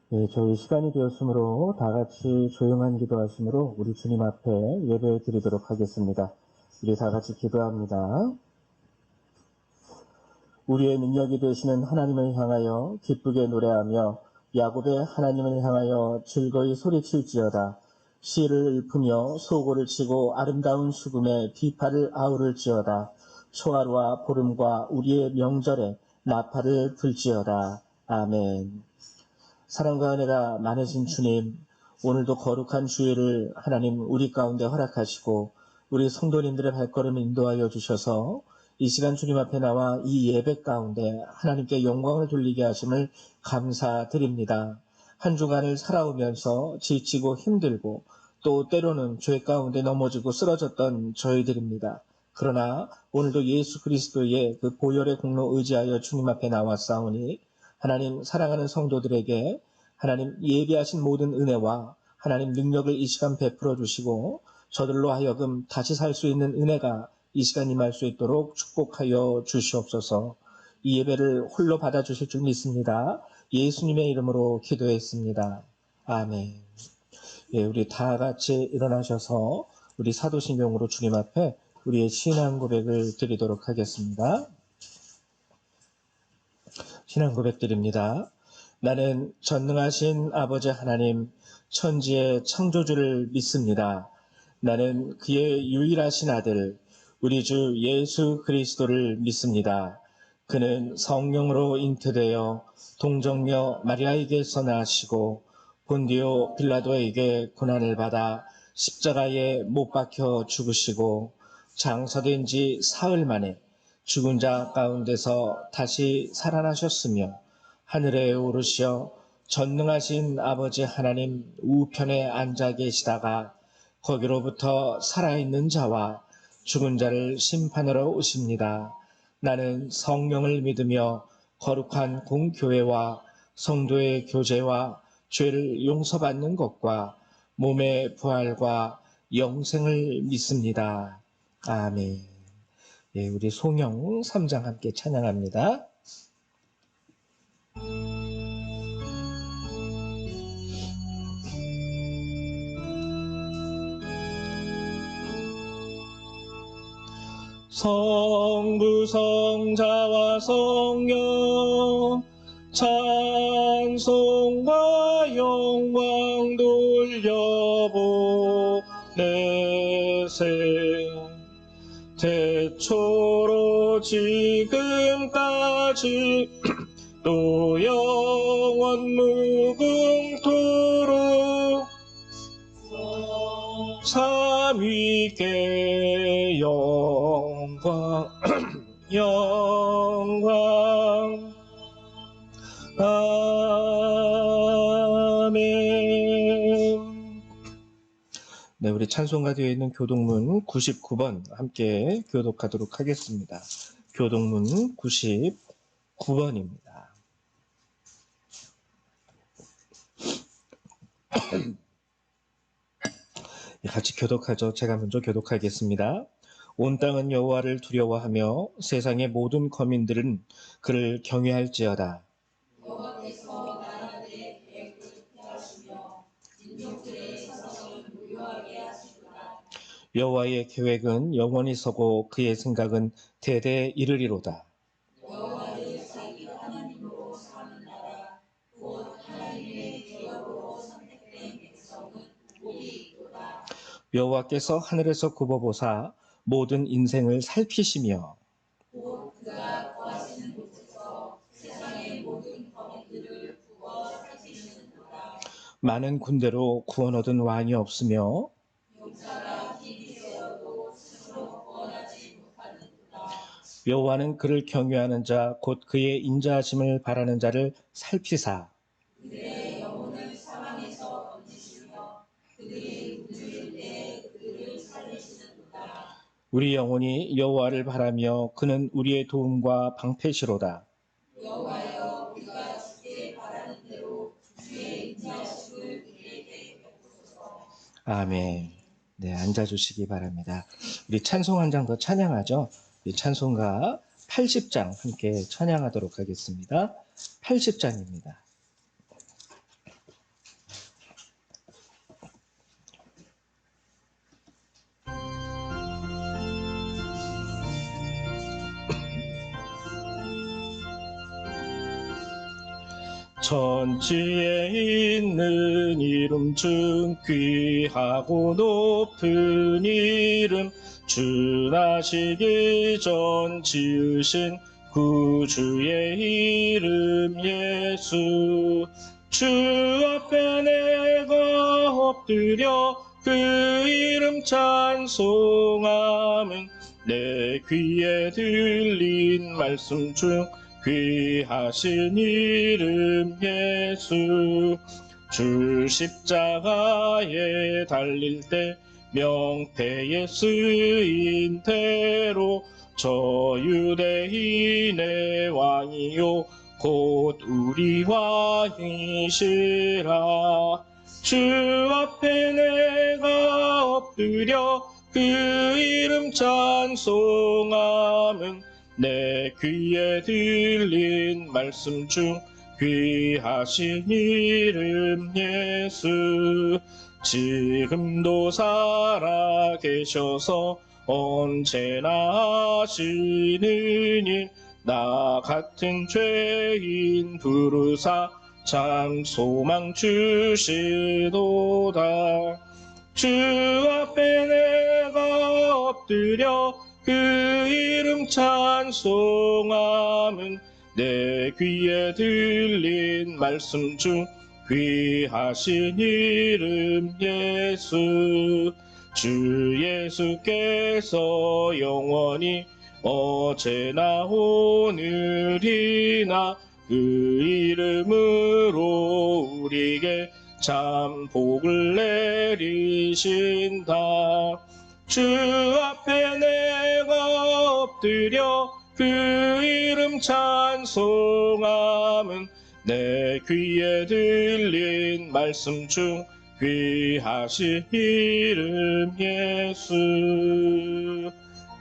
네, 저희 시간이 되었으므로 다 같이 조용한 기도하심으로 우리 주님 앞에 예배 드리도록 하겠습니다. 우리 다 같이 기도합니다. 우리의 능력이 되시는 하나님을 향하여 기쁘게 노래하며 야곱의 하나님을 향하여 즐거이 소리칠지어다. 시를 읊으며 소고를 치고 아름다운 수금에 비파를 아우를지어다. 초하루와 보름과 우리의 명절에 나팔을 불지어다. 아멘. 사랑과 은혜가 많으신 주님, 오늘도 거룩한 주일을 하나님 우리 가운데 허락하시고 우리 성도님들의 발걸음을 인도하여 주셔서 이 시간 주님 앞에 나와 이 예배 가운데 하나님께 영광을 돌리게 하심을 감사드립니다. 한 주간을 살아오면서 지치고 힘들고 또 때로는 죄 가운데 넘어지고 쓰러졌던 저희들입니다. 그러나 오늘도 예수 그리스도의 그 보혈의 공로 의지하여 주님 앞에 나왔사오니 하나님 사랑하는 성도들에게 하나님 예비하신 모든 은혜와 하나님 능력을 이 시간 베풀어 주시고 저들로 하여금 다시 살 수 있는 은혜가 이 시간 임할 수 있도록 축복하여 주시옵소서. 이 예배를 홀로 받아주실 줄 믿습니다. 예수님의 이름으로 기도했습니다. 아멘. 예, 우리 다 같이 일어나셔서 우리 사도신경으로 주님 앞에 우리의 신앙 고백을 드리도록 하겠습니다. 신앙 고백 드립니다. 나는 전능하신 아버지 하나님, 천지의 창조주를 믿습니다. 나는 그의 유일하신 아들, 우리 주 예수 그리스도를 믿습니다. 그는 성령으로 잉태되어 동정녀 마리아에게서 나시고 본디오 빌라도에게 고난을 받아 십자가에 못 박혀 죽으시고 장사된 지 사흘 만에 죽은 자 가운데서 다시 살아나셨으며 하늘에 오르시어 전능하신 아버지 하나님 우편에 앉아 계시다가 거기로부터 살아있는 자와 죽은 자를 심판하러 오십니다. 나는 성령을 믿으며 거룩한 공교회와 성도의 교제와 죄를 용서받는 것과 몸의 부활과 영생을 믿습니다. 아멘. 예, 우리 송영 3장 함께 찬양합니다. 성부 성자와 성령 찬송과 영광 돌려보내세 태초로 지금까지 또 영원 무궁토록 삼위께 영광 영광 아멘. 네, 우리 찬송가 뒤에 있는 교독문 99번 함께 교독하도록 하겠습니다. 교독문 99번입니다. 같이 교독하죠. 제가 먼저 교독하겠습니다. 온 땅은 여호와를 두려워하며 세상의 모든 거민들은 그를 경외할지어다. 여호와께서 나라들의 계획을 폐하시며 민족들의 사성을 무효하게 하시구나. 여호와의 계획은 영원히 서고 그의 생각은 대대에 이르리로다. 여호와를 자기 하나님으로 사는 나라 곧 하나님의 기업으로 선택된 백성은 복이 있도다. 여호와께서 하늘에서 굽어보사 모든 인생을 살피시며 곧 그가 거하시는 곳에서 세상의 모든 거민들을 두어 살피시는도다. 많은 군대로 구원 얻은 왕이 없으며 용사가 길이 세워도 스스로 구원하지 못하는도다. 여호와는 그를 경외하는 자 곧 그의 인자하심을 바라는 자를 살피사 그들의 영혼을 사망에서 건지시며 그들이 굶주릴 때에 그들을 살리시는도다. 우리 영혼이 여호와를 바라며 그는 우리의 도움과 방패시로다. 여호와여 우리가 주께 바라는 대로 주의 인자하심을 우리에게 베푸소서. 아멘. 네, 앉아주시기 바랍니다. 우리 찬송 한 장 더 찬양하죠. 이 찬송가 80장 함께 찬양하도록 하겠습니다. 80장입니다. 천지에 있는 이름 중 귀하고 높은 이름, 주 나시기 전 지으신 구주의 이름 예수. 주 앞에 내가 엎드려 그 이름 찬송함은 내 귀에 들린 말씀 중 귀하신 이름 예수. 주 십자가에 달릴 때 명패에 쓰인 대로 저 유대인의 왕이요 곧 우리 왕이시라. 주 앞에 내가 엎드려 그 이름 찬송함은 내 귀에 들린 말씀 중 귀하신 이름 예수. 지금도 살아 계셔서 언제나 하시느니 나 같은 죄인 부르사 참 소망 주시도다. 주 앞에 내가 엎드려 그 이름 찬송함은 내 귀에 들린 말씀 중 귀하신 이름 예수. 주 예수께서 영원히 어제나 오늘이나 그 이름으로 우리에게 참 복을 내리신다. 주 앞에 내가 엎드려 그 이름 찬송함은 내 귀에 들린 말씀 중 귀하신 이름 예수.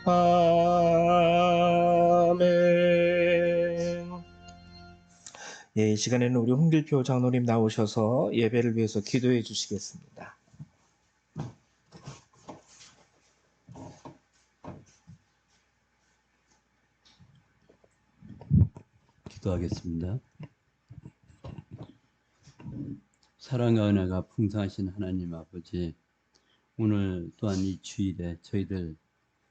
아멘. 예, 이 시간에는 우리 홍길표 장로님 나오셔서 예배를 위해서 기도해 주시겠습니다. 기도하겠습니다. 사랑과 은혜가 풍성하신 하나님 아버지, 오늘 또한 이 주일에 저희들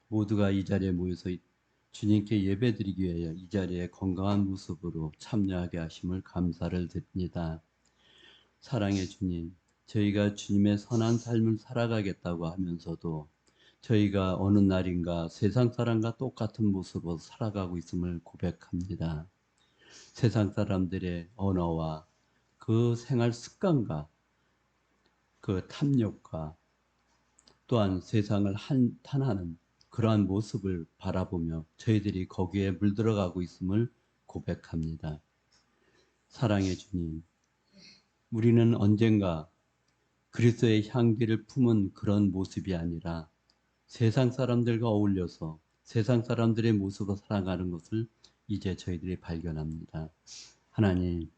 모두가 이 자리에 모여서 주님께 예배드리기 위하여 이 자리에 건강한 모습으로 참여하게 하심을 감사를 드립니다. 사랑의 주님, 저희가 주님의 선한 삶을 살아가겠다고 하면서도 저희가 어느 날인가 세상 사람과 똑같은 모습으로 살아가고 있음을 고백합니다. 세상 사람들의 언어와 그 생활 습관과 그 탐욕과 또한 세상을 한탄하는 그러한 모습을 바라보며 저희들이 거기에 물들어가고 있음을 고백합니다. 사랑의 주님, 우리는 언젠가 그리스도의 향기를 품은 그런 모습이 아니라 세상 사람들과 어울려서 세상 사람들의 모습으로 살아가는 것을 이제 저희들이 발견합니다. 하나님,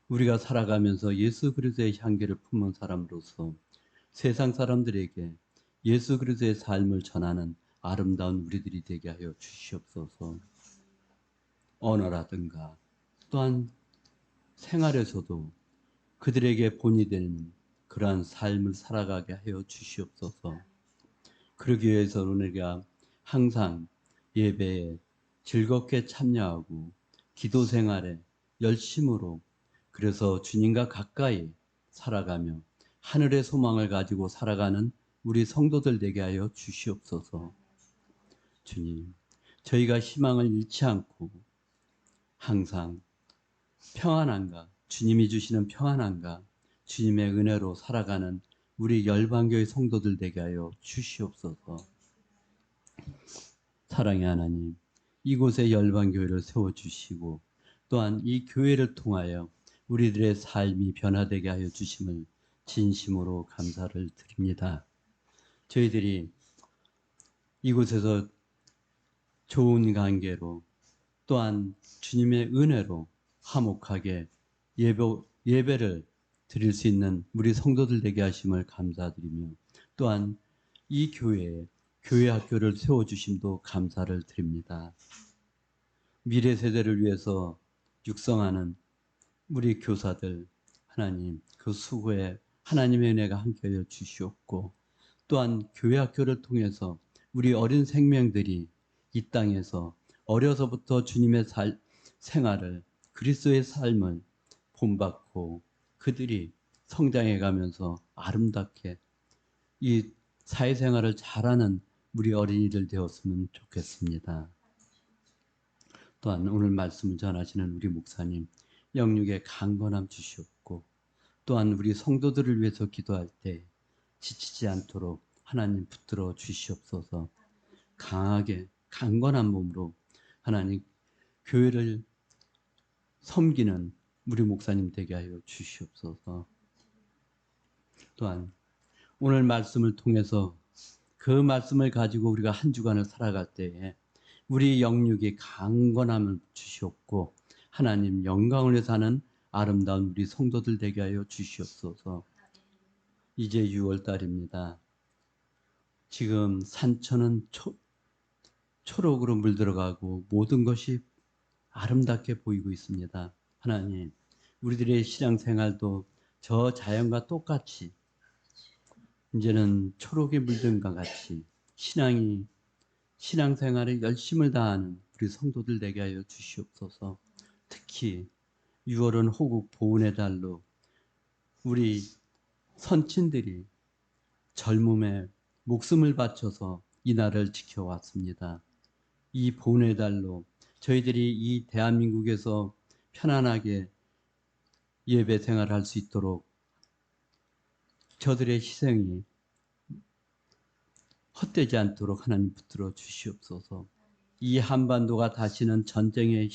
우리가 살아가면서 예수 그리스도의 향기를 품은 사람으로서 세상 사람들에게 예수 그리스도의 삶을 전하는 아름다운 우리들이 되게 하여 주시옵소서. 언어라든가 또한 생활에서도 그들에게 본이 되는 그러한 삶을 살아가게 하여 주시옵소서. 그러기 위해서 우리가 항상 예배에 즐겁게 참여하고 기도 생활에 열심으로, 그래서 주님과 가까이 살아가며 하늘의 소망을 가지고 살아가는 우리 성도들 되게 하여 주시옵소서. 주님, 저희가 희망을 잃지 않고 항상 평안함과 주님이 주시는 평안함과 주님의 은혜로 살아가는 우리 열방교회 성도들 되게 하여 주시옵소서. 사랑의 하나님, 이곳에 열방교회를 세워주시고 또한 이 교회를 통하여 우리들의 삶이 변화되게 하여 주심을 진심으로 감사를 드립니다. 저희들이 이곳에서 좋은 관계로 또한 주님의 은혜로 화목하게 예배를 드릴 수 있는 우리 성도들 되게 하심을 감사드리며 또한 이 교회에 교회 학교를 세워주심도 감사를 드립니다. 미래 세대를 위해서 육성하는 우리 교사들 하나님 그 수고에 하나님의 은혜가 함께하여 주시옵고 또한 교회 학교를 통해서 우리 어린 생명들이 이 땅에서 어려서부터 주님의 생활을 그리스도의 삶을 본받고 그들이 성장해 가면서 아름답게 이 사회생활을 잘하는 우리 어린이들 되었으면 좋겠습니다. 또한 오늘 말씀을 전하시는 우리 목사님 영육의 강건함 주시옵고 또한 우리 성도들을 위해서 기도할 때 지치지 않도록 하나님 붙들어 주시옵소서. 강하게 강건한 몸으로 하나님 교회를 섬기는 우리 목사님 되게 하여 주시옵소서. 또한 오늘 말씀을 통해서 그 말씀을 가지고 우리가 한 주간을 살아갈 때에 우리 영육이 강건함을 주시옵고 하나님 영광을 위해 사는 아름다운 우리 성도들 되게 하여 주시옵소서. 이제 6월 달입니다. 지금 산천은 초록으로 물들어가고 모든 것이 아름답게 보이고 있습니다. 하나님, 우리들의 신앙생활도 저 자연과 똑같이 이제는 초록이 물든 것 같이 신앙생활에 열심을 다하는 우리 성도들 되게 하여 주시옵소서. 특히 6월은 호국 보훈의 달로 우리 선친들이 젊음에 목숨을 바쳐서 이 날을 지켜왔습니다. 이 보훈의 달로 저희들이 이 대한민국에서 편안하게 예배 생활을 할 수 있도록 저들의 희생이 헛되지 않도록 하나님 붙들어 주시옵소서. 이 한반도가 다시는 전쟁에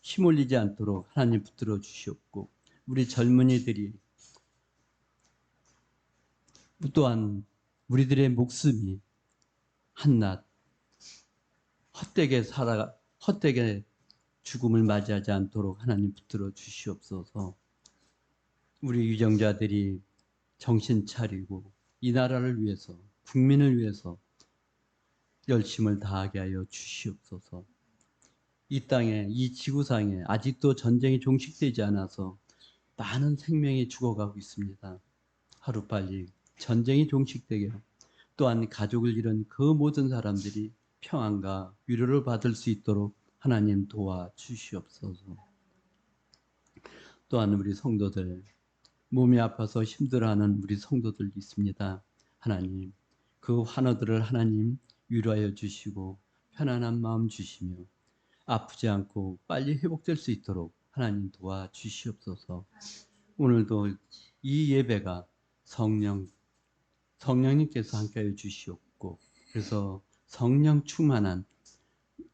휘몰리지 않도록 하나님 붙들어 주시옵고 우리 젊은이들이 또한 우리들의 목숨이 한낱 헛되게 죽음을 맞이하지 않도록 하나님 붙들어 주시옵소서. 우리 유정자들이 정신 차리고 이 나라를 위해서 국민을 위해서 열심을 다하게 하여 주시옵소서. 이 땅에 이 지구상에 아직도 전쟁이 종식되지 않아서 많은 생명이 죽어가고 있습니다. 하루빨리 전쟁이 종식되게 또한 가족을 잃은 그 모든 사람들이 평안과 위로를 받을 수 있도록 하나님 도와주시옵소서. 또한 우리 성도들 몸이 아파서 힘들어하는 우리 성도들 있습니다. 하나님 그 환우들을 하나님 위로하여 주시고 편안한 마음 주시며 아프지 않고 빨리 회복될 수 있도록 하나님 도와주시옵소서. 오늘도 이 예배가 성령님께서 함께하여 주시옵고 그래서 성령 충만한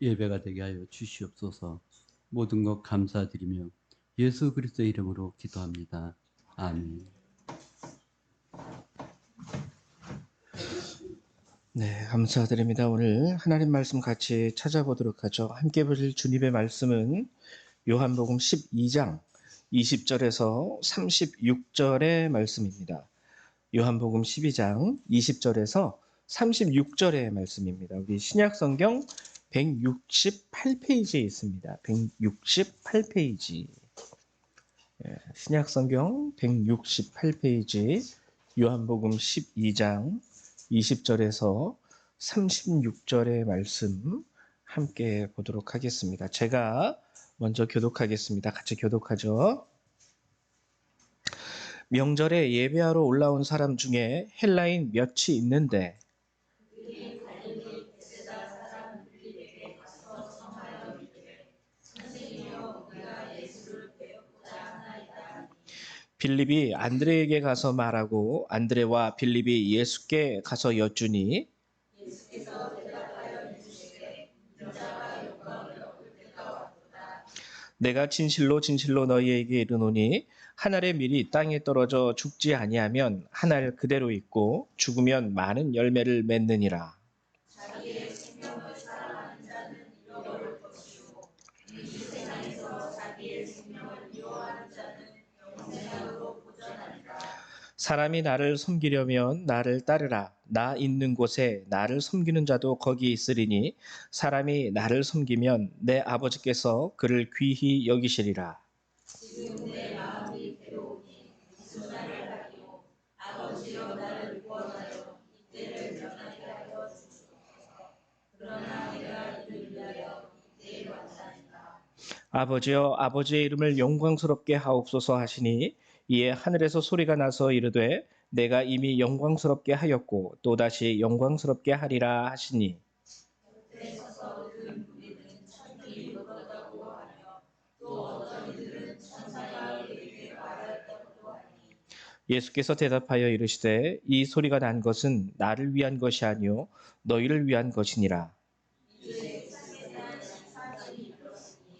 예배가 되게 하여 주시옵소서. 모든 것 감사드리며 예수 그리스도의 이름으로 기도합니다. 아멘. 네, 감사드립니다. 오늘 하나님 말씀 같이 찾아보도록 하죠. 함께 보실 주님의 말씀은 요한복음 12장 20절에서 36절의 말씀입니다. 요한복음 12장 20절에서 36절의 말씀입니다. 우리 신약성경 168페이지에 있습니다. 168페이지. 신약성경 168페이지 요한복음 12장 20절에서 36절의 말씀 함께 보도록 하겠습니다. 제가 먼저 교독하겠습니다. 같이 교독하죠. 명절에 예배하러 올라온 사람 중에 헬라인 몇이 있는데 빌립이 안드레에게 가서 말하고 안드레와 빌립이 예수께 가서 여쭈니 내가 진실로 진실로 너희에게 이르노니 한 알의 밀이 땅에 떨어져 죽지 아니하면 한 알 그대로 있고 죽으면 많은 열매를 맺느니라. 사람이 나를 섬기려면 나를 따르라. 나 있는 곳에 나를 섬기는 자도 거기 있으리니 사람이 나를 섬기면 내 아버지께서 그를 귀히 여기시리라. 지금 내 마음이 괴로우니 무슨 말을 하리요. 아버지여 나를 구원하여 이때를 면하게 하여 주시옵소서. 그러나 내가 이를 위하여 이때에 왔나이다. 아버지여 아버지의 이름을 영광스럽게 하옵소서 하시니 이에 하늘에서 소리가 나서 이르되 내가 이미 영광스럽게 하였고 또다시 영광스럽게 하리라 하시니 곁에 서서 들은 무리는 천국이 이루어졌다고 하며 또 어떤 이들은 천사가 그에게 말하였다고도 하니 예수께서 대답하여 이르시되 이 소리가 난 것은 나를 위한 것이 아니요 너희를 위한 것이니라. 이제 세상에 대한 사실이 이르렀으니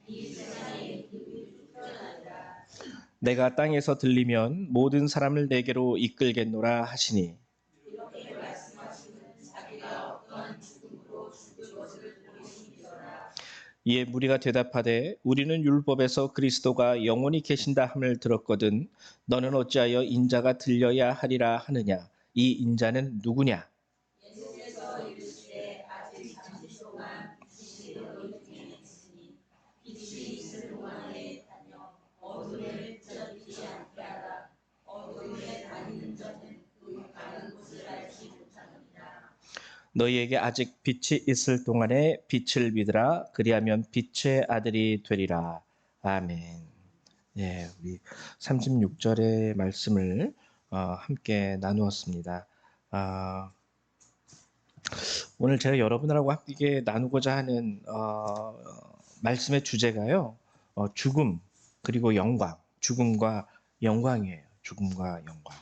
이 세상에 기분이 쫓겨나니라. 내가 땅에서 들리면 모든 사람을 내게로 이끌겠노라 하시니 이렇게 말씀하시는 자기가 어떠한 죽음으로 죽을 것을 보이심이더라. 이에 무리가 대답하되 우리는 율법에서 그리스도가 영원히 계신다 함을 들었거든 너는 어찌하여 인자가 들려야 하리라 하느냐. 이 인자는 누구냐. 예수께서 이르시되 아직 잠시 동안 빛이 너희 중에 있으니 빛이 있을 동안에 다녀 어둠을 쫓지 않게 하라. 어둠에 다니는 자는 그 가는 곳을 알지 못하느니라. 너희에게 아직 빛이 있을 동안에 빛을 믿으라. 그리하면 빛의 아들이 되리라. 아멘. 예, 우리 36절의 말씀을 함께 나누었습니다. 오늘 제가 여러분들하고 함께 나누고자 하는 말씀의 주제가요. 죽음 그리고 영광, 죽음과 영광이에요. 죽음과 영광.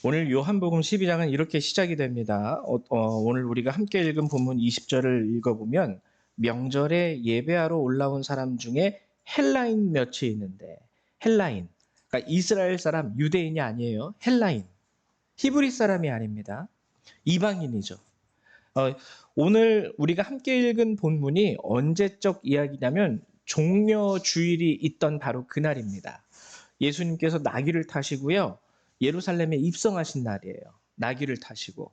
오늘 요한복음 12장은 이렇게 시작이 됩니다. 오늘 우리가 함께 읽은 본문 20절을 읽어보면 명절에 예배하러 올라온 사람 중에 헬라인 몇이 있는데 헬라인, 그러니까 이스라엘 사람, 유대인이 아니에요. 헬라인, 히브리 사람이 아닙니다. 이방인이죠. 오늘 우리가 함께 읽은 본문이 언제적 이야기냐면 종려 주일이 있던 바로 그날입니다. 예수님께서 나귀를 타시고요. 예루살렘에 입성하신 날이에요. 나귀를 타시고.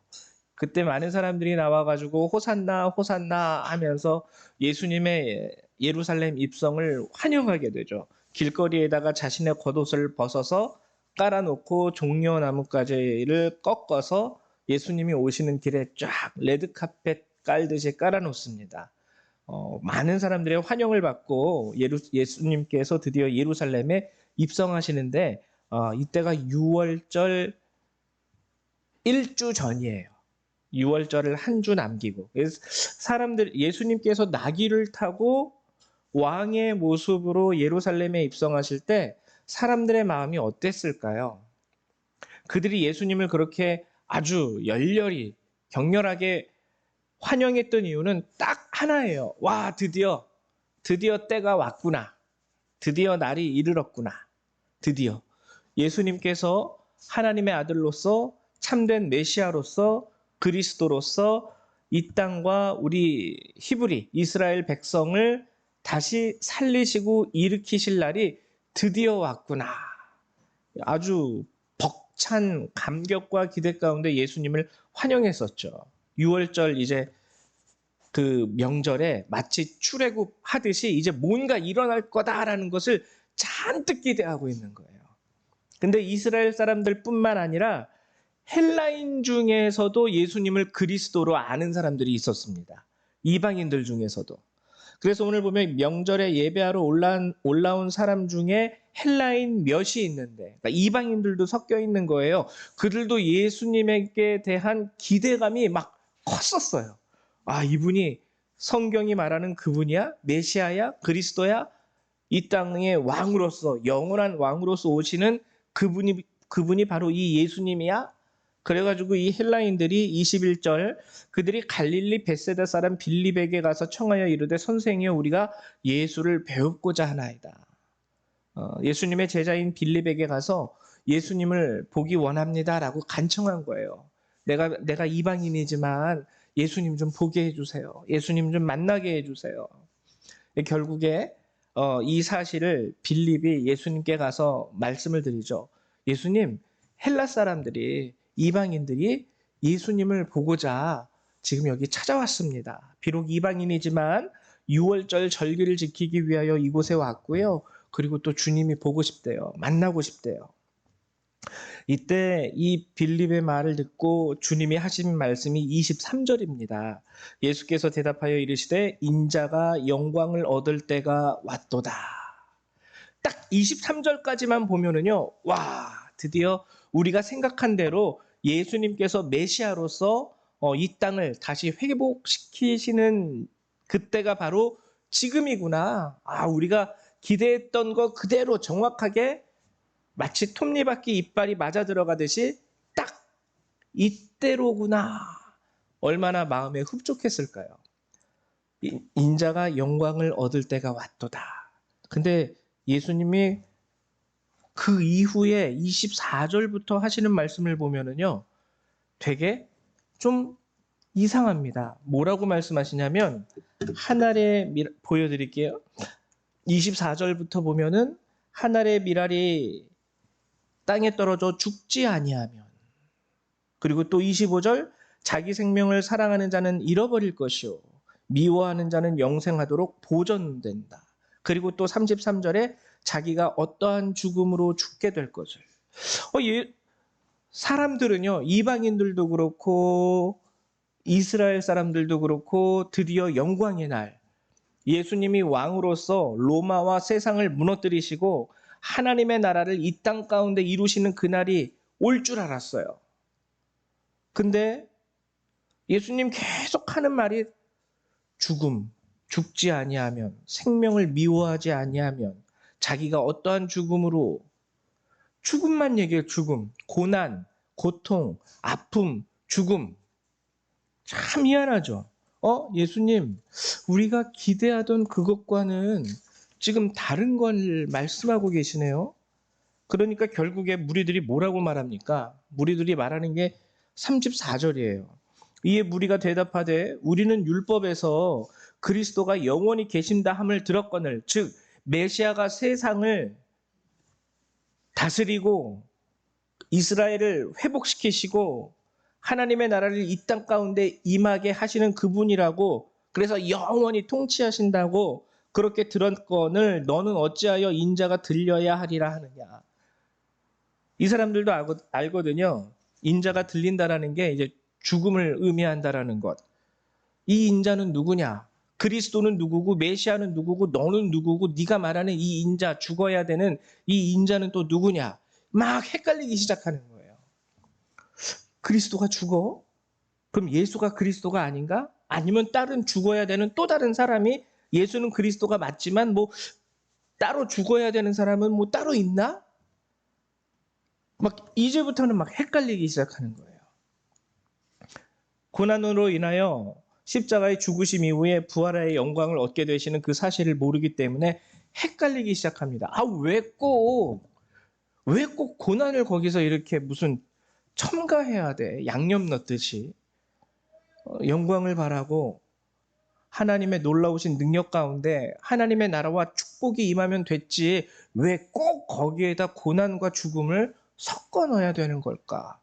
그때 많은 사람들이 나와가지고 호산나 호산나 하면서 예수님의 예루살렘 입성을 환영하게 되죠. 길거리에다가 자신의 겉옷을 벗어서 깔아놓고 종려나뭇가지를 꺾어서 예수님이 오시는 길에 쫙 레드카펫 깔듯이 깔아놓습니다. 많은 사람들의 환영을 받고 예수님께서 드디어 예루살렘에 입성하시는데 이때가 6월절 1주 전이에요. 6월절을 한 주 남기고 사람들 예수님께서 나귀를 타고 왕의 모습으로 예루살렘에 입성하실 때 사람들의 마음이 어땠을까요? 그들이 예수님을 그렇게 아주 열렬히 격렬하게 환영했던 이유는 딱 하나예요. 와, 드디어 때가 왔구나. 드디어 날이 이르렀구나. 드디어 예수님께서 하나님의 아들로서 참된 메시아로서 그리스도로서 이 땅과 우리 히브리 이스라엘 백성을 다시 살리시고 일으키실 날이 드디어 왔구나. 아주 벅찬 감격과 기대 가운데 예수님을 환영했었죠. 6월절 이제 그 명절에 마치 출애굽 하듯이 이제 뭔가 일어날 거다라는 것을 잔뜩 기대하고 있는 거예요. 근데 이스라엘 사람들뿐만 아니라 헬라인 중에서도 예수님을 그리스도로 아는 사람들이 있었습니다. 이방인들 중에서도. 그래서 오늘 보면 명절에 예배하러 올라온 사람 중에 헬라인 몇이 있는데, 그러니까 이방인들도 섞여 있는 거예요. 그들도 예수님에게 대한 기대감이 막 컸었어요. 아, 이분이 성경이 말하는 그분이야? 메시아야? 그리스도야? 이 땅의 왕으로서, 영원한 왕으로서 오시는 그분이 바로 이 예수님이야? 그래가지고 이 헬라인들이 21절 그들이 갈릴리 벳세다 사람 빌립에게 가서 청하여 이르되 선생이여 우리가 예수를 배우고자 하나이다. 예수님의 제자인 빌립에게 가서 예수님을 보기 원합니다라고 간청한 거예요. 내가 이방인이지만 예수님 좀 보게 해주세요. 예수님 좀 만나게 해주세요. 결국에 이 사실을 빌립이 예수님께 가서 말씀을 드리죠. 예수님, 헬라 사람들이, 이방인들이 예수님을 보고자 지금 여기 찾아왔습니다. 비록 이방인이지만 6월절 절기를 지키기 위하여 이곳에 왔고요. 그리고 또 주님이 보고 싶대요. 만나고 싶대요. 이때 이 빌립의 말을 듣고 주님이 하신 말씀이 23절입니다. 예수께서 대답하여 이르시되 인자가 영광을 얻을 때가 왔도다. 딱 23절까지만 보면은요, 와, 드디어 우리가 생각한 대로 예수님께서 메시아로서 이 땅을 다시 회복시키시는 그때가 바로 지금이구나. 아, 우리가 기대했던 거 그대로 정확하게 마치 톱니바퀴 이빨이 맞아 들어가듯이 딱 이때로구나. 얼마나 마음에 흡족했을까요? 인자가 영광을 얻을 때가 왔도다. 근데 예수님이 그 이후에 24절부터 하시는 말씀을 보면은요, 되게 좀 이상합니다. 뭐라고 말씀하시냐면, 하늘에 보여드릴게요. 24절부터 보면은 하늘의 미랄이 땅에 떨어져 죽지 아니하면, 그리고 또 25절, 자기 생명을 사랑하는 자는 잃어버릴 것이요 미워하는 자는 영생하도록 보존된다. 그리고 또 33절에 자기가 어떠한 죽음으로 죽게 될 것을. 사람들은요, 이방인들도 그렇고 이스라엘 사람들도 그렇고 드디어 영광의 날, 예수님이 왕으로서 로마와 세상을 무너뜨리시고 하나님의 나라를 이 땅 가운데 이루시는 그날이 올 줄 알았어요. 근데 예수님 계속 하는 말이 죽음, 죽지 아니하면, 생명을 미워하지 아니하면, 자기가 어떠한 죽음으로, 죽음만 얘기해요. 죽음, 고난, 고통, 아픔, 죽음. 참 미안하죠. 예수님, 우리가 기대하던 그것과는 지금 다른 걸 말씀하고 계시네요. 그러니까 결국에 무리들이 뭐라고 말합니까? 무리들이 말하는 게 34절이에요. 이에 무리가 대답하되 우리는 율법에서 그리스도가 영원히 계신다 함을 들었거늘, 즉 메시아가 세상을 다스리고 이스라엘을 회복시키시고 하나님의 나라를 이 땅 가운데 임하게 하시는 그분이라고, 그래서 영원히 통치하신다고 그렇게 들었거늘 너는 어찌하여 인자가 들려야 하리라 하느냐. 이 사람들도 알거든요. 인자가 들린다라는 게 이제 죽음을 의미한다라는 것. 이 인자는 누구냐? 그리스도는 누구고 메시아는 누구고 너는 누구고 네가 말하는 이 인자, 죽어야 되는 이 인자는 또 누구냐? 막 헷갈리기 시작하는 거예요. 그리스도가 죽어? 그럼 예수가 그리스도가 아닌가? 아니면 다른 죽어야 되는 또 다른 사람이, 예수는 그리스도가 맞지만 뭐 따로 죽어야 되는 사람은 뭐 따로 있나? 막 이제부터는 막 헷갈리기 시작하는 거예요. 고난으로 인하여 십자가의 죽으심 이후에 부활의 영광을 얻게 되시는 그 사실을 모르기 때문에 헷갈리기 시작합니다. 왜 꼭 고난을 거기서 이렇게 무슨 첨가해야 돼? 양념 넣듯이. 영광을 바라고 하나님의 놀라우신 능력 가운데 하나님의 나라와 축복이 임하면 됐지, 왜 꼭 거기에다 고난과 죽음을 섞어 넣어야 되는 걸까?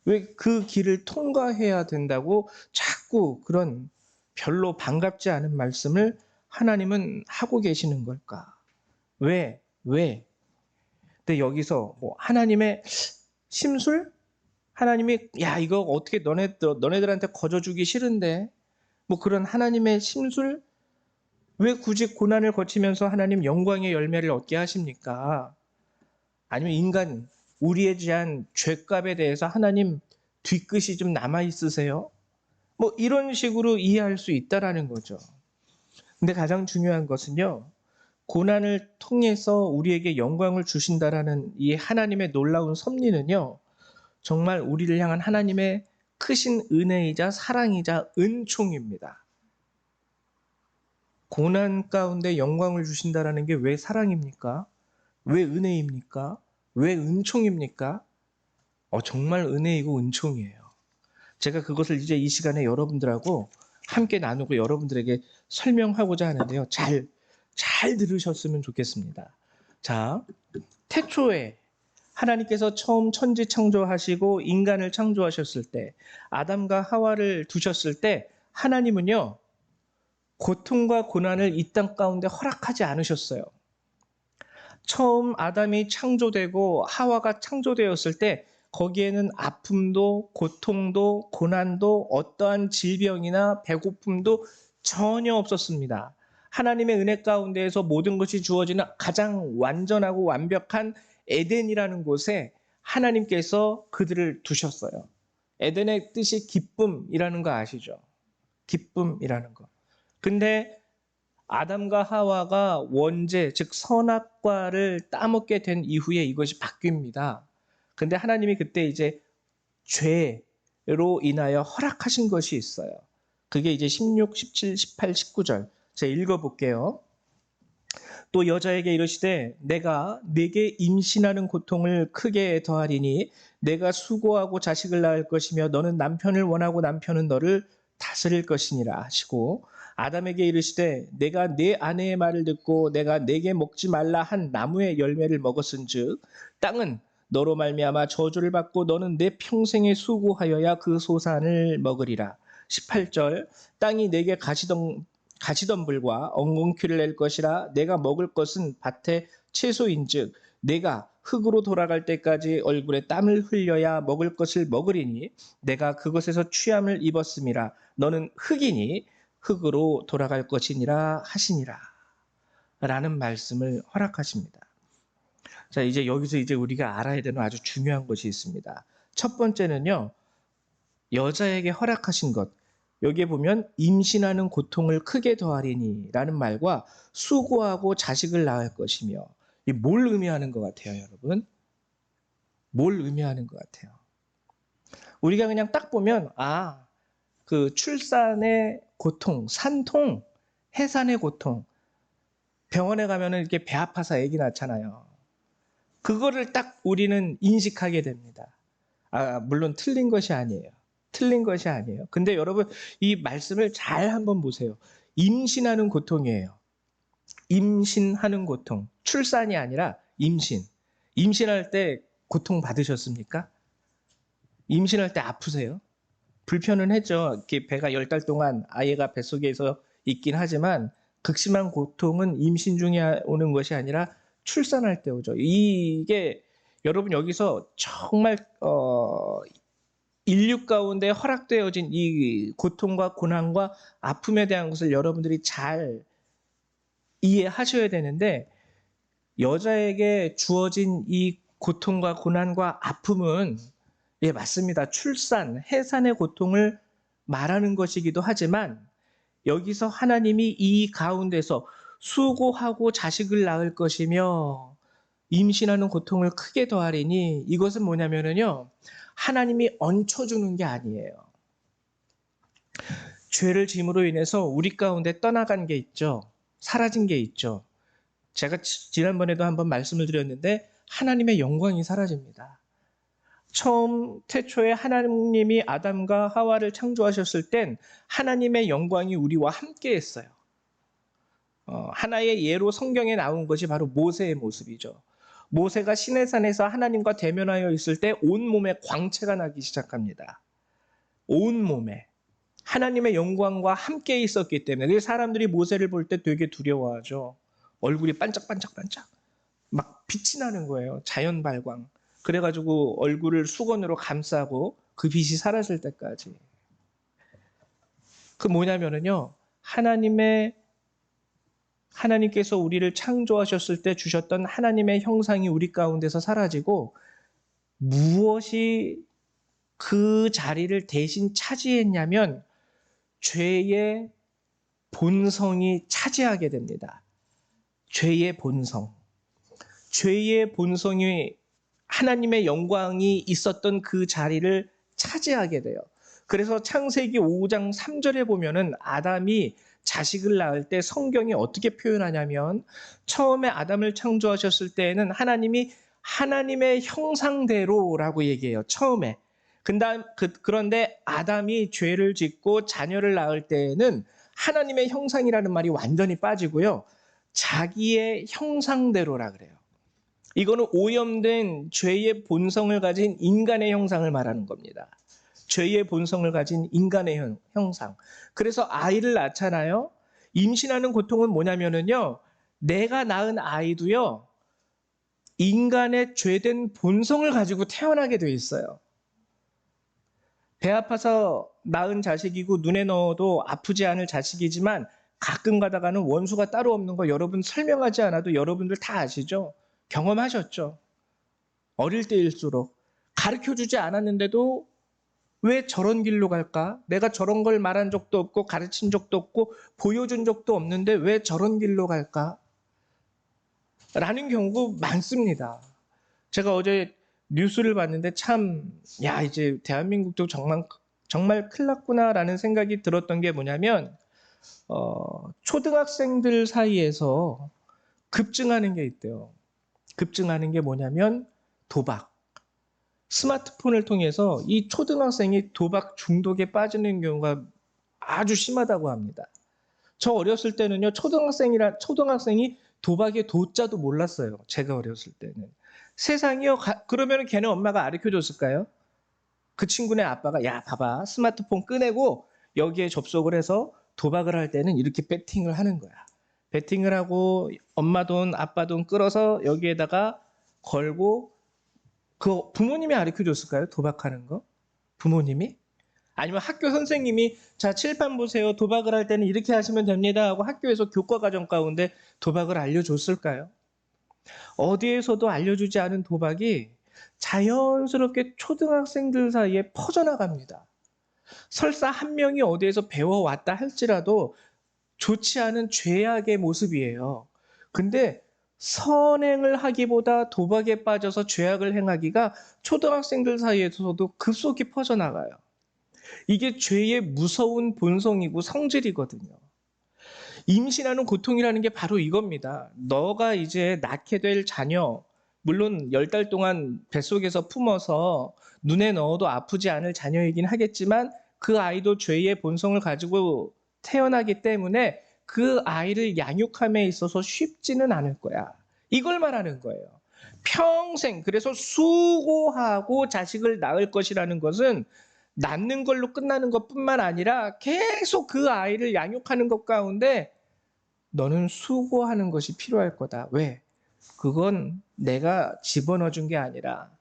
왜 그 길을 통과해야 된다고 자꾸 그런 별로 반갑지 않은 말씀을 하나님은 하고 계시는 걸까? 왜? 근데 여기서 뭐 하나님의 심술? 하나님이 야 이거 어떻게 너네들한테 거저주기 싫은데, 뭐 그런 하나님의 심술? 왜 굳이 고난을 거치면서 하나님 영광의 열매를 얻게 하십니까? 아니면 인간, 우리에 대한 죄값에 대해서 하나님 뒤끝이 좀 남아 있으세요? 뭐 이런 식으로 이해할 수 있다라는 거죠. 근데 가장 중요한 것은요, 고난을 통해서 우리에게 영광을 주신다라는 이 하나님의 놀라운 섭리는요, 정말 우리를 향한 하나님의 크신 은혜이자 사랑이자 은총입니다. 고난 가운데 영광을 주신다라는 게 왜 사랑입니까? 왜 은혜입니까? 왜 은총입니까? 정말 은혜이고 은총이에요. 제가 그것을 이제 이 시간에 여러분들하고 함께 나누고 여러분들에게 설명하고자 하는데요. 잘 들으셨으면 좋겠습니다. 자, 태초에 하나님께서 처음 천지 창조하시고 인간을 창조하셨을 때, 아담과 하와를 두셨을 때 하나님은요, 고통과 고난을 이 땅 가운데 허락하지 않으셨어요. 처음 아담이 창조되고 하와가 창조되었을 때 거기에는 아픔도 고통도 고난도 어떠한 질병이나 배고픔도 전혀 없었습니다. 하나님의 은혜 가운데에서 모든 것이 주어지는 가장 완전하고 완벽한 에덴이라는 곳에 하나님께서 그들을 두셨어요. 에덴의 뜻이 기쁨이라는 거 아시죠? 기쁨이라는 거. 근데 아담과 하와가 원죄, 즉 선악과를 따먹게 된 이후에 이것이 바뀝니다. 근데 하나님이 그때 이제 죄로 인하여 허락하신 것이 있어요. 그게 이제 16, 17, 18, 19절. 제가 읽어볼게요. 또 여자에게 이르시되 내가 네게 임신하는 고통을 크게 더하리니 내가 수고하고 자식을 낳을 것이며 너는 남편을 원하고 남편은 너를 다스릴 것이니라 하시고 아담에게 이르시되 내가 네 아내의 말을 듣고 내가 네게 먹지 말라 한 나무의 열매를 먹었은즉 땅은 너로 말미암아 저주를 받고 너는 내 평생에 수고하여야 그 소산을 먹으리라. 18절 땅이 내게 가시덤불과 엉겅퀴를 낼 것이라. 내가 먹을 것은 밭의 채소인즉 내가 흙으로 돌아갈 때까지 얼굴에 땀을 흘려야 먹을 것을 먹으리니 내가 그것에서 취함을 입었음이라. 너는 흙이니 흙으로 돌아갈 것이니라 하시니라. 라는 말씀을 허락하십니다. 자, 이제 여기서 이제 우리가 알아야 되는 아주 중요한 것이 있습니다. 첫 번째는요, 여자에게 허락하신 것. 여기에 보면 임신하는 고통을 크게 더하리니 라는 말과 수고하고 자식을 낳을 것이며, 이 뭘 의미하는 것 같아요, 여러분? 뭘 의미하는 것 같아요? 우리가 그냥 딱 보면, 그 출산의 고통, 산통, 해산의 고통, 병원에 가면은 이렇게 배 아파서 아기 낳잖아요. 그거를 딱 우리는 인식하게 됩니다. 물론 틀린 것이 아니에요. 틀린 것이 아니에요. 근데 여러분 이 말씀을 잘 한번 보세요. 임신하는 고통이에요. 임신하는 고통. 출산이 아니라 임신. 임신할 때 고통 받으셨습니까? 임신할 때 아프세요? 불편은 했죠. 이렇게 배가 10달 동안 아이가 뱃속에서 있긴 하지만 극심한 고통은 임신 중에 오는 것이 아니라 출산할 때 오죠. 이게 여러분 여기서 정말 인류 가운데 허락되어진 이 고통과 고난과 아픔에 대한 것을 여러분들이 잘 이해하셔야 되는데 여자에게 주어진 이 고통과 고난과 아픔은 예, 맞습니다. 출산, 해산의 고통을 말하는 것이기도 하지만 여기서 하나님이 이 가운데서 수고하고 자식을 낳을 것이며 임신하는 고통을 크게 더하리니 이것은 뭐냐면요. 하나님이 얹혀주는 게 아니에요. 죄를 짐으로 인해서 우리 가운데 떠나간 게 있죠. 사라진 게 있죠. 제가 지난번에도 한번 말씀을 드렸는데 하나님의 영광이 사라집니다. 처음 태초에 하나님이 아담과 하와를 창조하셨을 땐 하나님의 영광이 우리와 함께 했어요. 하나의 예로 성경에 나온 것이 바로 모세의 모습이죠. 모세가 시내산에서 하나님과 대면하여 있을 때 온몸에 광채가 나기 시작합니다. 온몸에. 하나님의 영광과 함께 있었기 때문에 사람들이 모세를 볼 때 되게 두려워하죠. 얼굴이 반짝반짝반짝 막 빛이 나는 거예요. 자연 발광. 그래가지고 얼굴을 수건으로 감싸고 그 빛이 사라질 때까지. 그 뭐냐면요. 하나님께서 우리를 창조하셨을 때 주셨던 하나님의 형상이 우리 가운데서 사라지고 무엇이 그 자리를 대신 차지했냐면 죄의 본성이 차지하게 됩니다. 죄의 본성. 죄의 본성이 하나님의 영광이 있었던 그 자리를 차지하게 돼요. 그래서 창세기 5장 3절에 보면은 아담이 자식을 낳을 때 성경이 어떻게 표현하냐면 처음에 아담을 창조하셨을 때에는 하나님이 하나님의 형상대로라고 얘기해요. 처음에. 그런데 아담이 죄를 짓고 자녀를 낳을 때에는 하나님의 형상이라는 말이 완전히 빠지고요. 자기의 형상대로라 그래요. 이거는 오염된 죄의 본성을 가진 인간의 형상을 말하는 겁니다. 죄의 본성을 가진 인간의 형상. 그래서 아이를 낳잖아요. 임신하는 고통은 뭐냐면은요, 내가 낳은 아이도요, 인간의 죄된 본성을 가지고 태어나게 돼 있어요. 배 아파서 낳은 자식이고 눈에 넣어도 아프지 않을 자식이지만 가끔 가다가는 원수가 따로 없는 거 여러분 설명하지 않아도 여러분들 다 아시죠? 경험하셨죠? 어릴 때일수록 가르쳐주지 않았는데도 왜 저런 길로 갈까? 내가 저런 걸 말한 적도 없고 가르친 적도 없고 보여준 적도 없는데 왜 저런 길로 갈까? 라는 경우가 많습니다. 제가 어제 뉴스를 봤는데 참, 야, 이제 대한민국도 정말 큰일 났구나라는 생각이 들었던 게 뭐냐면, 초등학생들 사이에서 급증하는 게 있대요. 급증하는 게 뭐냐면 도박. 스마트폰을 통해서 이 초등학생이 도박 중독에 빠지는 경우가 아주 심하다고 합니다. 저 어렸을 때는요, 초등학생이 도박의 도자도 몰랐어요. 제가 어렸을 때는. 세상이요, 그러면 걔네 엄마가 가르쳐 줬을까요? 그 친구네 아빠가, 야, 봐봐. 스마트폰 꺼내고 여기에 접속을 해서 도박을 할 때는 이렇게 배팅을 하는 거야. 배팅을 하고 엄마 돈, 아빠 돈 끌어서 여기에다가 걸고, 그 부모님이 가르쳐 줬을까요? 도박하는 거? 부모님이? 아니면 학교 선생님이 자, 칠판 보세요. 도박을 할 때는 이렇게 하시면 됩니다 하고 학교에서 교과 과정 가운데 도박을 알려줬을까요? 어디에서도 알려주지 않은 도박이 자연스럽게 초등학생들 사이에 퍼져나갑니다. 설사 한 명이 어디에서 배워왔다 할지라도 좋지 않은 죄악의 모습이에요. 근데 선행을 하기보다 도박에 빠져서 죄악을 행하기가 초등학생들 사이에서도 급속히 퍼져나가요. 이게 죄의 무서운 본성이고 성질이거든요. 임신하는 고통이라는 게 바로 이겁니다. 너가 이제 낳게 될 자녀, 물론 10달 동안 뱃속에서 품어서 눈에 넣어도 아프지 않을 자녀이긴 하겠지만 그 아이도 죄의 본성을 가지고 태어나기 때문에 그 아이를 양육함에 있어서 쉽지는 않을 거야. 이걸 말하는 거예요. 평생, 그래서 수고하고 자식을 낳을 것이라는 것은 낳는 걸로 끝나는 것뿐만 아니라 계속 그 아이를 양육하는 것 가운데 너는 수고하는 것이 필요할 거다. 왜? 그건 내가 집어넣어 준 게 아니라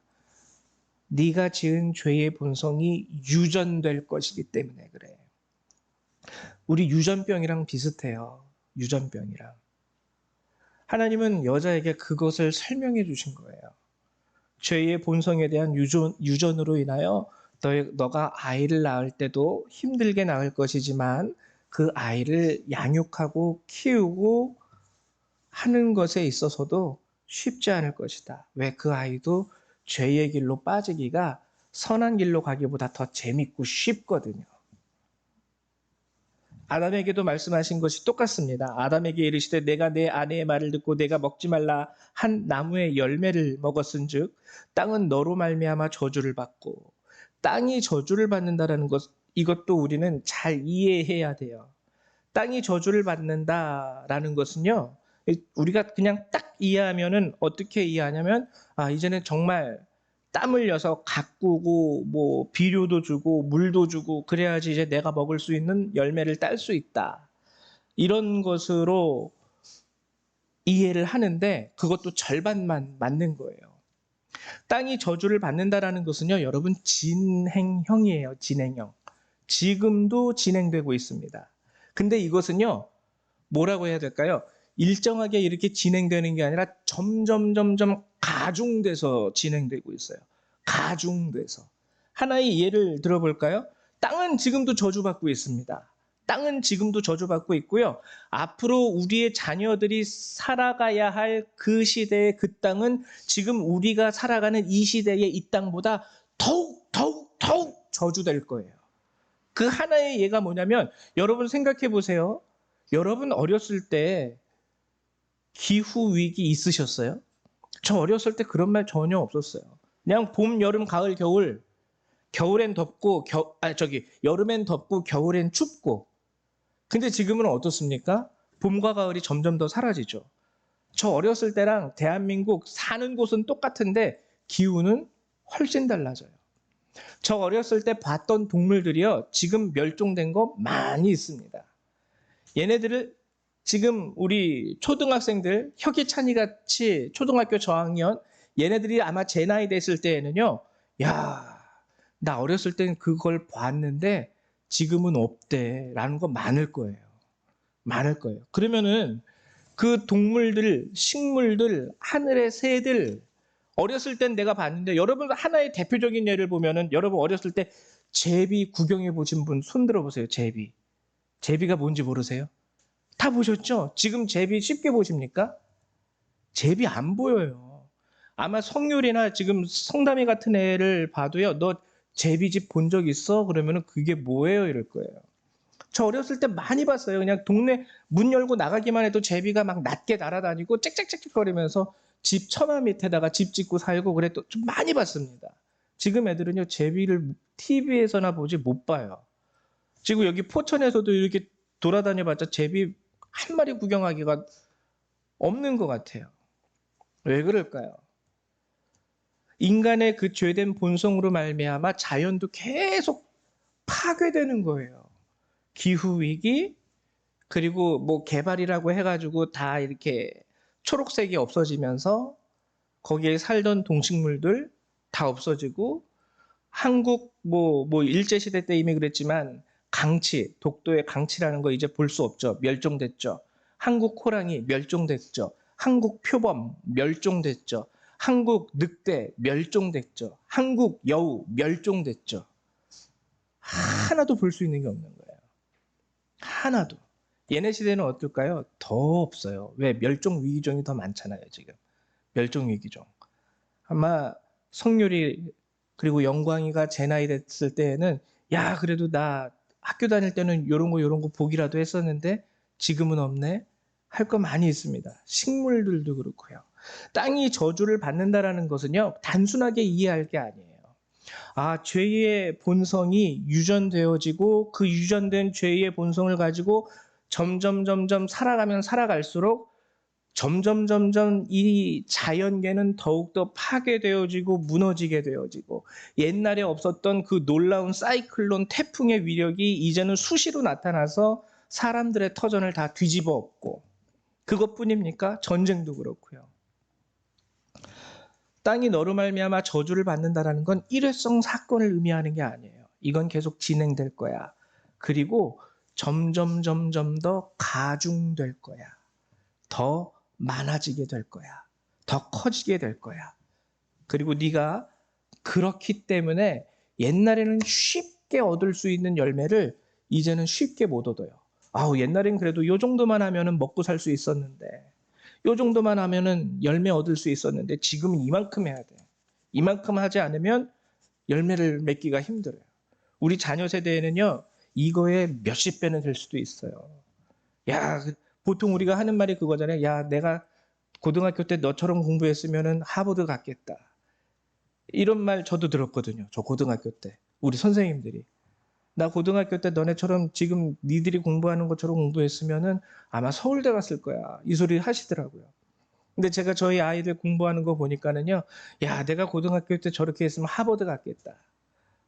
네가 지은 죄의 본성이 유전될 것이기 때문에 그래. 우리 유전병이랑 비슷해요. 유전병이랑. 하나님은 여자에게 그것을 설명해 주신 거예요. 죄의 본성에 대한 유전으로 인하여 너가 아이를 낳을 때도 힘들게 낳을 것이지만 그 아이를 양육하고 키우고 하는 것에 있어서도 쉽지 않을 것이다. 왜? 그 아이도 죄의 길로 빠지기가 선한 길로 가기보다 더 재밌고 쉽거든요. 아담에게도 말씀하신 것이 똑같습니다. 아담에게 이르시되 내가 내 아내의 말을 듣고 내가 먹지 말라 한 나무의 열매를 먹었은즉 땅은 너로 말미암아 저주를 받고, 땅이 저주를 받는다라는 것, 이것도 우리는 잘 이해해야 돼요. 땅이 저주를 받는다라는 것은요, 우리가 그냥 딱 이해하면은 어떻게 이해하냐면, 이제는 정말 땀 흘려서 가꾸고 뭐 비료도 주고 물도 주고 그래야지 이제 내가 먹을 수 있는 열매를 딸 수 있다. 이런 것으로 이해를 하는데 그것도 절반만 맞는 거예요. 땅이 저주를 받는다라는 것은요, 여러분 진행형이에요. 진행형. 지금도 진행되고 있습니다. 근데 이것은요, 뭐라고 해야 될까요? 일정하게 이렇게 진행되는 게 아니라 점점 가중돼서 진행되고 있어요. 가중돼서. 하나의 예를 들어볼까요? 땅은 지금도 저주받고 있습니다. 땅은 지금도 저주받고 있고요. 앞으로 우리의 자녀들이 살아가야 할 그 시대의 그 땅은 지금 우리가 살아가는 이 시대의 이 땅보다 더욱 저주될 거예요. 그 하나의 예가 뭐냐면, 여러분 생각해 보세요. 여러분 어렸을 때 기후 위기 있으셨어요? 저 어렸을 때 그런 말 전혀 없었어요. 그냥 봄, 여름, 가을, 겨울. 겨울엔 덥고 여름엔 덥고 겨울엔 춥고. 근데 지금은 어떻습니까? 봄과 가을이 점점 더 사라지죠. 저 어렸을 때랑 대한민국 사는 곳은 똑같은데 기후는 훨씬 달라져요. 저 어렸을 때 봤던 동물들이요, 지금 멸종된 거 많이 있습니다. 얘네들을 지금 우리 초등학생들, 혁이찬이 같이 초등학교 저학년, 얘네들이 아마 제 나이 됐을 때에는요, 야, 나 어렸을 땐 그걸 봤는데 지금은 없대 라는 거 많을 거예요. 많을 거예요. 그러면은 그 동물들, 식물들, 하늘의 새들, 어렸을 땐 내가 봤는데, 여러분 하나의 대표적인 예를 보면은, 여러분 어렸을 때 제비 구경해 보신 분 손 들어 보세요. 제비. 제비가 뭔지 모르세요? 다 보셨죠? 지금 제비 쉽게 보십니까? 제비 안 보여요. 아마 성률이나 지금 성담이 같은 애를 봐도요, 너 제비집 본 적 있어? 그러면은 그게 뭐예요? 이럴 거예요. 저 어렸을 때 많이 봤어요. 그냥 동네 문 열고 나가기만 해도 제비가 막 낮게 날아다니고 짹짹짹짹거리면서 집 처마 밑에다가 집 짓고 살고 그랬던 좀 많이 봤습니다. 지금 애들은요, 제비를 TV에서나 보지 못 봐요. 지금 여기 포천에서도 이렇게 돌아다녀봤자 제비 한 마리 구경하기가 없는 것 같아요. 왜 그럴까요? 인간의 그 죄된 본성으로 말미암아 자연도 계속 파괴되는 거예요. 기후위기, 그리고 뭐 개발이라고 해가지고 다 이렇게 초록색이 없어지면서 거기에 살던 동식물들 다 없어지고, 한국 뭐 일제시대 때 이미 그랬지만 강치, 독도의 강치라는 거 이제 볼 수 없죠. 멸종됐죠. 한국 호랑이 멸종됐죠. 한국 표범 멸종됐죠. 한국 늑대 멸종됐죠. 한국 여우 멸종됐죠. 하나도 볼 수 있는 게 없는 거예요. 하나도. 얘네 시대는 어떨까요? 더 없어요. 왜? 멸종 위기종이 더 많잖아요, 지금. 멸종 위기종. 아마 성률이 그리고 영광이가 제 나이 됐을 때에는, 야, 그래도 나 학교 다닐 때는 요런 거 보기라도 했었는데 지금은 없네. 할 거 많이 있습니다. 식물들도 그렇고요. 땅이 저주를 받는다라는 것은요, 단순하게 이해할 게 아니에요. 아, 죄의 본성이 유전되어지고 그 유전된 죄의 본성을 가지고 점점 살아가면 살아갈수록 점점 이 자연계는 더욱더 파괴되어지고 무너지게 되어지고, 옛날에 없었던 그 놀라운 사이클론 태풍의 위력이 이제는 수시로 나타나서 사람들의 터전을 다 뒤집어 엎고, 그것뿐입니까? 전쟁도 그렇고요. 땅이 너로 말미암아 저주를 받는다라는 건 일회성 사건을 의미하는 게 아니에요. 이건 계속 진행될 거야. 그리고 점점 더 가중될 거야. 더 많아지게 될 거야. 더 커지게 될 거야. 그리고 네가 그렇기 때문에 옛날에는 쉽게 얻을 수 있는 열매를 이제는 쉽게 못 얻어요. 아우, 옛날엔 그래도 요 정도만 하면은 먹고 살 수 있었는데, 요 정도만 하면은 열매 얻을 수 있었는데, 지금은 이만큼 해야 돼. 이만큼 하지 않으면 열매를 맺기가 힘들어요. 우리 자녀 세대에는요, 이거에 몇십 배는 될 수도 있어요. 야, 보통 우리가 하는 말이 그거잖아요. 야, 내가 고등학교 때 너처럼 공부했으면은 하버드 갔겠다. 이런 말 저도 들었거든요. 저 고등학교 때. 우리 선생님들이. 나 고등학교 때 너네처럼 지금 니들이 공부하는 것처럼 공부했으면은 아마 서울대 갔을 거야. 이 소리 하시더라고요. 근데 제가 저희 아이들 공부하는 거 보니까는요, 야, 내가 고등학교 때 저렇게 했으면 하버드 갔겠다.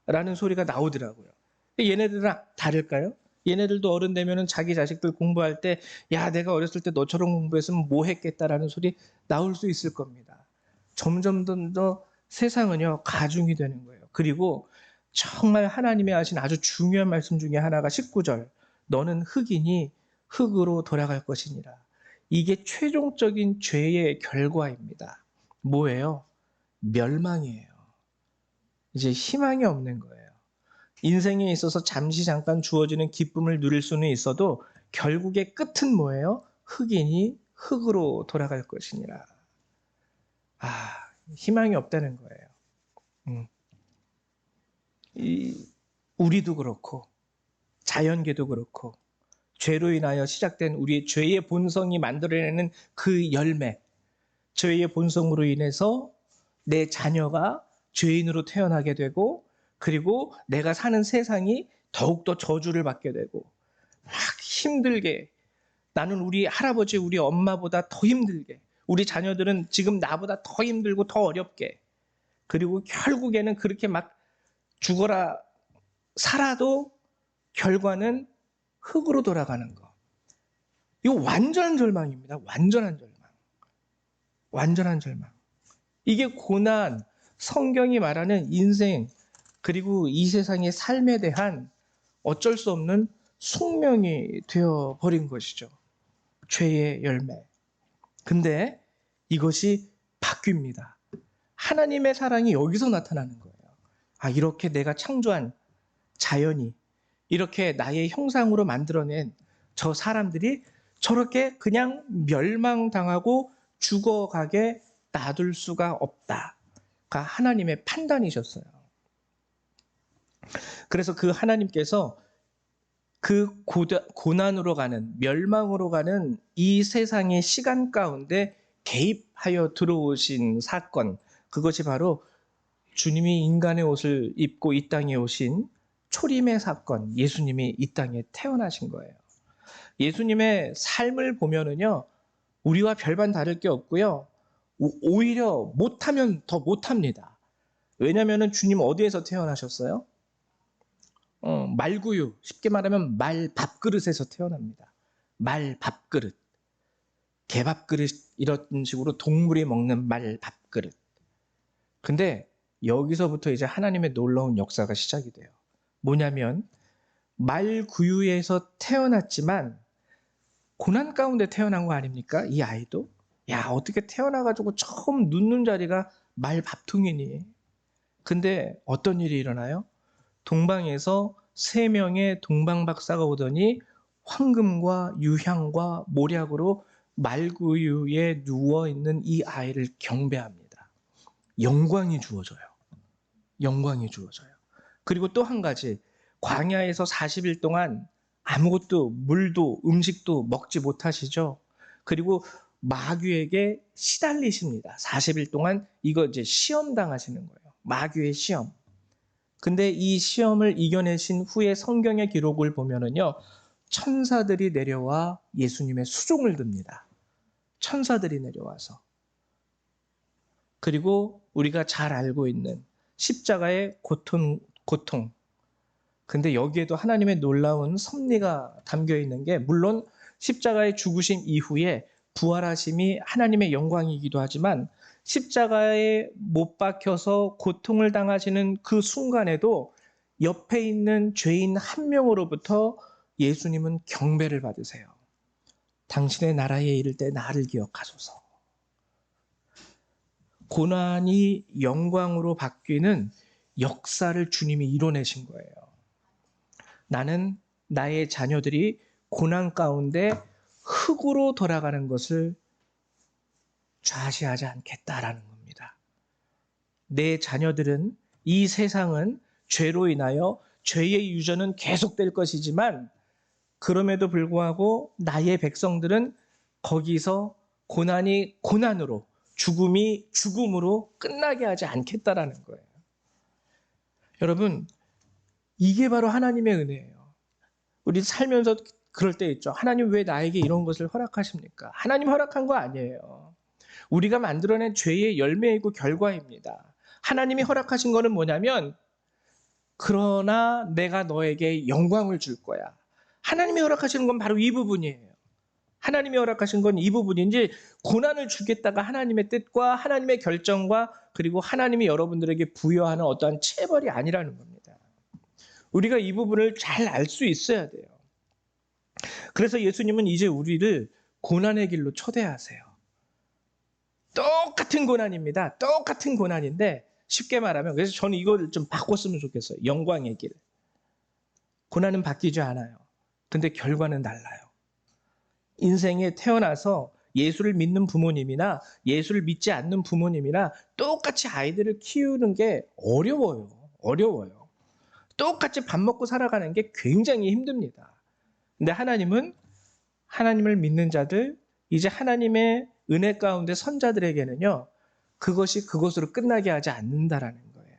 라는 소리가 나오더라고요. 얘네들은 다를까요? 얘네들도 어른 되면은 자기 자식들 공부할 때, 야, 내가 어렸을 때 너처럼 공부했으면 뭐 했겠다라는 소리 나올 수 있을 겁니다. 점점 더 세상은요, 가중이 되는 거예요. 그리고 정말 하나님이 하신 아주 중요한 말씀 중에 하나가 19절. 너는 흙이니 흙으로 돌아갈 것이니라. 이게 최종적인 죄의 결과입니다. 뭐예요? 멸망이에요. 이제 희망이 없는 거예요. 인생에 있어서 잠시 잠깐 주어지는 기쁨을 누릴 수는 있어도 결국의 끝은 뭐예요? 흙이니 흙으로 돌아갈 것이니라. 아, 희망이 없다는 거예요. 우리도 그렇고 자연계도 그렇고 죄로 인하여 시작된 우리의 죄의 본성이 만들어내는 그 열매, 죄의 본성으로 인해서 내 자녀가 죄인으로 태어나게 되고, 그리고 내가 사는 세상이 더욱더 저주를 받게 되고, 막 힘들게, 나는 우리 할아버지, 우리 엄마보다 더 힘들게, 우리 자녀들은 지금 나보다 더 힘들고 더 어렵게, 그리고 결국에는 그렇게 막 죽어라 살아도 결과는 흙으로 돌아가는 거. 이거 완전한 절망입니다. 완전한 절망. 완전한 절망. 이게 고난, 성경이 말하는 인생, 그리고 이 세상의 삶에 대한 어쩔 수 없는 숙명이 되어버린 것이죠. 죄의 열매. 근데 이것이 바뀝니다. 하나님의 사랑이 여기서 나타나는 거예요. 아, 이렇게 내가 창조한 자연이, 이렇게 나의 형상으로 만들어낸 저 사람들이 저렇게 그냥 멸망당하고 죽어가게 놔둘 수가 없다가 하나님의 판단이셨어요. 그래서 그 하나님께서 그 고난으로 가는, 멸망으로 가는 이 세상의 시간 가운데 개입하여 들어오신 사건, 그것이 바로 주님이 인간의 옷을 입고 이 땅에 오신 초림의 사건, 예수님이 이 땅에 태어나신 거예요. 예수님의 삶을 보면은요, 우리와 별반 다를 게 없고요, 오히려 못하면 더 못합니다. 왜냐하면 주님 어디에서 태어나셨어요? 말구유, 쉽게 말하면 말 밥그릇에서 태어납니다. 말 밥그릇, 개밥그릇, 이런 식으로 동물이 먹는 말 밥그릇. 근데 여기서부터 이제 하나님의 놀라운 역사가 시작이 돼요. 뭐냐면 말구유에서 태어났지만 고난 가운데 태어난 거 아닙니까? 이 아이도? 야, 어떻게 태어나가지고 처음 눕는 자리가 말 밥통이니? 근데 어떤 일이 일어나요? 동방에서 3명의 동방 박사가 오더니 황금과 유향과 모략으로 말구유에 누워있는 이 아이를 경배합니다. 영광이 주어져요. 영광이 주어져요. 그리고 또 한 가지, 광야에서 40일 동안 아무것도, 물도 음식도 먹지 못하시죠. 그리고 마귀에게 시달리십니다. 40일 동안 이거 이제 시험 당하시는 거예요. 마귀의 시험. 근데 이 시험을 이겨내신 후에 성경의 기록을 보면은요, 천사들이 내려와 예수님의 수종을 듭니다. 천사들이 내려와서. 그리고 우리가 잘 알고 있는 십자가의 고통. 근데 여기에도 하나님의 놀라운 섭리가 담겨 있는 게, 물론 십자가의 죽으심 이후에 부활하심이 하나님의 영광이기도 하지만 십자가에 못 박혀서 고통을 당하시는 그 순간에도 옆에 있는 죄인 한 명으로부터 예수님은 경배를 받으세요. 당신의 나라에 이를 때 나를 기억하소서. 고난이 영광으로 바뀌는 역사를 주님이 이뤄내신 거예요. 나는 나의 자녀들이 고난 가운데 흙으로 돌아가는 것을 좌시하지 않겠다라는 겁니다. 내 자녀들은, 이 세상은 죄로 인하여 죄의 유전은 계속될 것이지만 그럼에도 불구하고 나의 백성들은 거기서 고난이 고난으로, 죽음이 죽음으로 끝나게 하지 않겠다라는 거예요. 여러분, 이게 바로 하나님의 은혜예요. 우리 살면서 그럴 때 있죠. 하나님 왜 나에게 이런 것을 허락하십니까? 하나님 허락한 거 아니에요. 우리가 만들어낸 죄의 열매이고 결과입니다. 하나님이 허락하신 거는 뭐냐면, 그러나 내가 너에게 영광을 줄 거야. 하나님이 허락하시는 건 바로 이 부분이에요. 하나님이 허락하신 건 이 부분인지, 고난을 주겠다가 하나님의 뜻과 하나님의 결정과 그리고 하나님이 여러분들에게 부여하는 어떠한 체벌이 아니라는 겁니다. 우리가 이 부분을 잘 알 수 있어야 돼요. 그래서 예수님은 이제 우리를 고난의 길로 초대하세요. 똑같은 고난입니다. 똑같은 고난인데, 쉽게 말하면, 그래서 저는 이걸 좀 바꿨으면 좋겠어요. 영광의 길. 고난은 바뀌지 않아요. 근데 결과는 달라요. 인생에 태어나서 예수를 믿는 부모님이나 예수를 믿지 않는 부모님이나 똑같이 아이들을 키우는 게 어려워요. 어려워요. 똑같이 밥 먹고 살아가는 게 굉장히 힘듭니다. 근데 하나님은 하나님을 믿는 자들, 이제 하나님의 은혜 가운데 선 자들에게는요, 그것이 그것으로 끝나게 하지 않는다라는 거예요.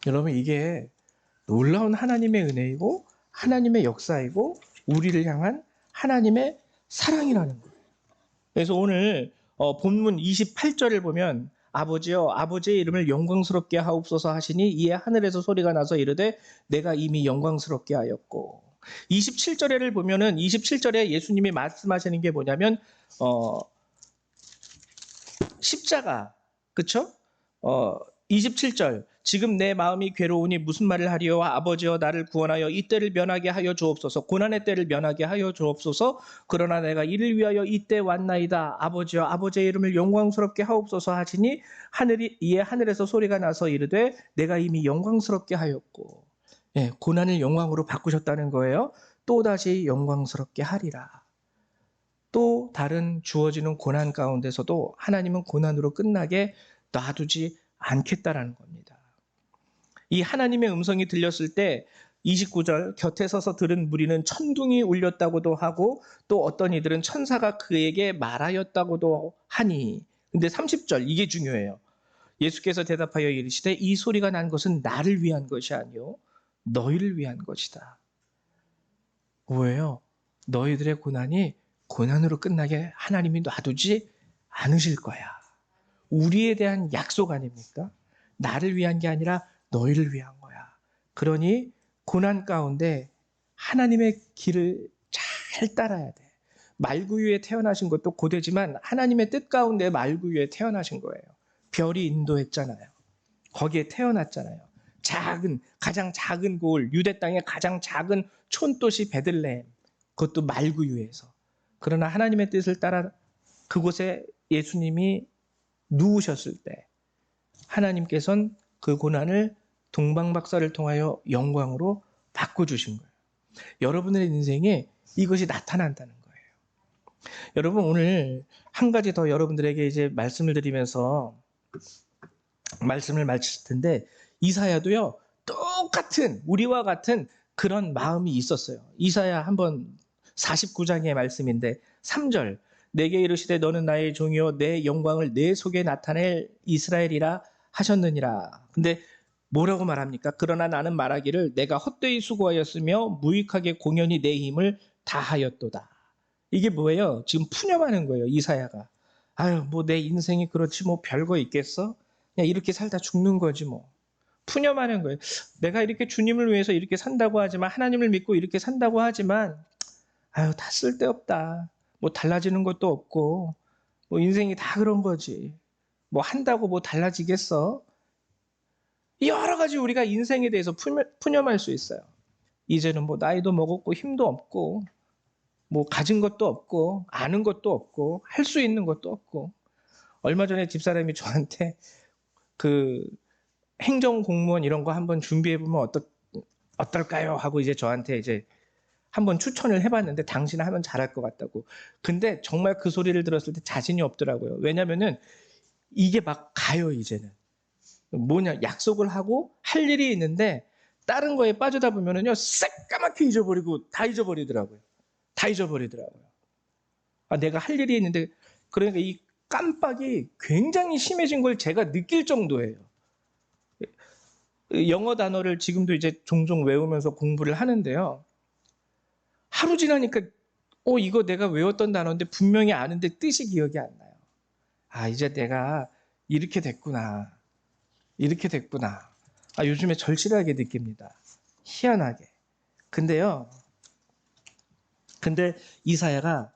여러분, 이게 놀라운 하나님의 은혜이고 하나님의 역사이고 우리를 향한 하나님의 사랑이라는 거예요. 그래서 오늘 본문 28절을 보면 아버지여 아버지의 이름을 영광스럽게 하옵소서 하시니 이에 하늘에서 소리가 나서 이르되 내가 이미 영광스럽게 하였고 27절을 보면은 27절에 예수님이 말씀하시는 게 뭐냐면 십자가 그쵸? 27절 지금 내 마음이 괴로우니 무슨 말을 하리요 아버지여 나를 구원하여 이 때를 면하게 하여 주옵소서 고난의 때를 면하게 하여 주옵소서 그러나 내가 이를 위하여 이때 왔나이다 아버지여 아버지의 이름을 영광스럽게 하옵소서 하시니 이에 하늘에서 소리가 나서 이르되 내가 이미 영광스럽게 하였고 예, 고난을 영광으로 바꾸셨다는 거예요. 또다시 영광스럽게 하리라. 또 다른 주어지는 고난 가운데서도 하나님은 고난으로 끝나게 놔두지 않겠다라는 겁니다. 이 하나님의 음성이 들렸을 때 29절 곁에 서서 들은 무리는 천둥이 울렸다고도 하고 또 어떤 이들은 천사가 그에게 말하였다고도 하니 근데 30절 이게 중요해요. 예수께서 대답하여 이르시되 이 소리가 난 것은 나를 위한 것이 아니요 너희를 위한 것이다. 뭐예요? 너희들의 고난이 고난으로 끝나게 하나님이 놔두지 않으실 거야. 우리에 대한 약속 아닙니까? 나를 위한 게 아니라 너희를 위한 거야. 그러니 고난 가운데 하나님의 길을 잘 따라야 돼. 말구유에 태어나신 것도 고되지만 하나님의 뜻 가운데 말구유에 태어나신 거예요. 별이 인도했잖아요. 거기에 태어났잖아요. 가장 작은 고을, 유대 땅의 가장 작은 촌도시 베들레헴. 그것도 말구유에서. 그러나 하나님의 뜻을 따라 그곳에 예수님이 누우셨을 때 하나님께서는 그 고난을 동방박사를 통하여 영광으로 바꿔주신 거예요. 여러분의 인생에 이것이 나타난다는 거예요. 여러분 오늘 한 가지 더 여러분들에게 이제 말씀을 드리면서 말씀을 마칠 텐데 이사야도요 똑같은 우리와 같은 그런 마음이 있었어요. 이사야 한번 49장의 말씀인데 3절 내게 이르시되 너는 나의 종이요 내 영광을 내 속에 나타낼 이스라엘이라 하셨느니라. 근데 뭐라고 말합니까? 그러나 나는 말하기를 내가 헛되이 수고하였으며 무익하게 공연히 내 힘을 다하였도다. 이게 뭐예요? 지금 푸념하는 거예요. 이사야가. 아유 뭐 내 인생이 그렇지 뭐 별거 있겠어? 그냥 이렇게 살다 죽는 거지 뭐. 푸념하는 거예요. 내가 이렇게 주님을 위해서 이렇게 산다고 하지만 하나님을 믿고 이렇게 산다고 하지만 아유 다 쓸데없다. 뭐 달라지는 것도 없고 뭐 인생이 다 그런 거지. 뭐 한다고 뭐 달라지겠어? 여러 가지 우리가 인생에 대해서 푸념할 수 있어요. 이제는 뭐 나이도 먹었고 힘도 없고 뭐 가진 것도 없고 아는 것도 없고 할 수 있는 것도 없고 얼마 전에 집사람이 저한테 그 행정 공무원 이런 거 한번 준비해 보면 어떨까요? 하고 이제 저한테 이제 한번 추천을 해봤는데 당신은 하면 잘할 것 같다고. 근데 정말 그 소리를 들었을 때 자신이 없더라고요. 왜냐면은 이게 막 가요 이제는. 뭐냐 약속을 하고 할 일이 있는데 다른 거에 빠지다 보면은요 새까맣게 잊어버리고 다 잊어버리더라고요. 아, 내가 할 일이 있는데 그러니까 이 깜빡이 굉장히 심해진 걸 제가 느낄 정도예요. 영어 단어를 지금도 이제 종종 외우면서 공부를 하는데요. 하루 지나니까 이거 내가 외웠던 단어인데 분명히 아는데 뜻이 기억이 안 나요. 아 이제 내가 이렇게 됐구나. 아 요즘에 절실하게 느낍니다. 희한하게. 근데 이사야가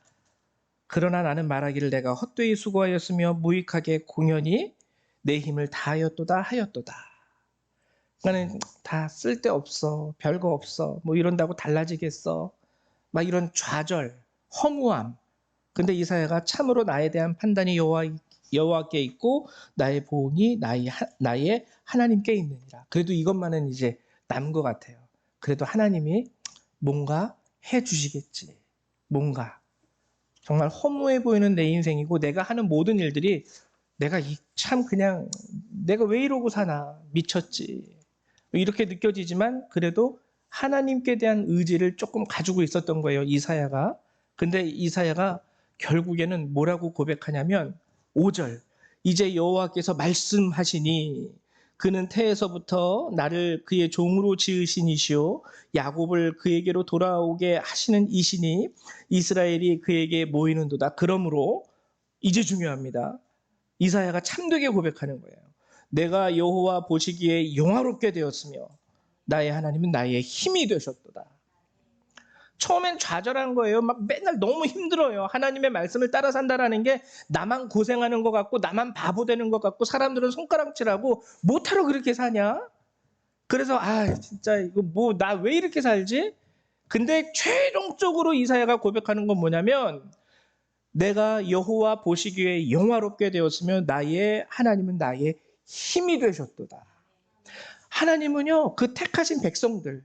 그러나 나는 말하기를 내가 헛되이 수고하였으며 무익하게 공연히 내 힘을 다하였도다 하였도다. 나는 다 쓸데없어 별거 없어 뭐 이런다고 달라지겠어 막 이런 좌절 허무함. 근데 이사야가 참으로 나에 대한 판단이 여호와께 있고 나의 보응이 나의 하나님께 있느니라. 그래도 이것만은 이제 남은 것 같아요. 그래도 하나님이 뭔가 해주시겠지. 뭔가 정말 허무해 보이는 내 인생이고 내가 하는 모든 일들이 내가 참 그냥 내가 왜 이러고 사나 미쳤지 이렇게 느껴지지만 그래도 하나님께 대한 의지를 조금 가지고 있었던 거예요 이사야가. 근데 이사야가 결국에는 뭐라고 고백하냐면 5절 이제 여호와께서 말씀하시니 그는 태에서부터 나를 그의 종으로 지으신 이시오 야곱을 그에게로 돌아오게 하시는 이시니 이스라엘이 그에게 모이는도다. 그러므로 이제 중요합니다. 이사야가 참되게 고백하는 거예요. 내가 여호와 보시기에 영화롭게 되었으며 나의 하나님은 나의 힘이 되셨도다. 처음엔 좌절한 거예요. 막 맨날 너무 힘들어요. 하나님의 말씀을 따라 산다라는 게 나만 고생하는 것 같고 나만 바보 되는 것 같고 사람들은 손가락질하고 못하러 그렇게 사냐? 그래서 진짜 이거 뭐 나 왜 이렇게 살지? 근데 최종적으로 이사야가 고백하는 건 뭐냐면 내가 여호와 보시기에 영화롭게 되었으며 나의 하나님은 나의 힘이 되셨도다. 하나님은요 그 택하신 백성들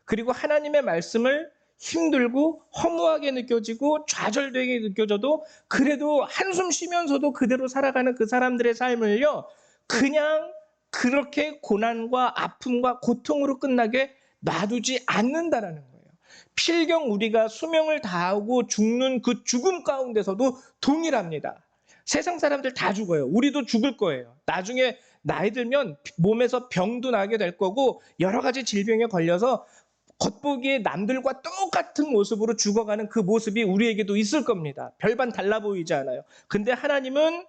그리고 하나님의 말씀을 힘들고 허무하게 느껴지고 좌절되게 느껴져도 그래도 한숨 쉬면서도 그대로 살아가는 그 사람들의 삶을요 그냥 그렇게 고난과 아픔과 고통으로 끝나게 놔두지 않는다라는 거예요. 필경 우리가 수명을 다하고 죽는 그 죽음 가운데서도 동일합니다. 세상 사람들 다 죽어요. 우리도 죽을 거예요. 나중에 나이 들면 몸에서 병도 나게 될 거고 여러 가지 질병에 걸려서 겉보기에 남들과 똑같은 모습으로 죽어가는 그 모습이 우리에게도 있을 겁니다. 별반 달라 보이지 않아요. 근데 하나님은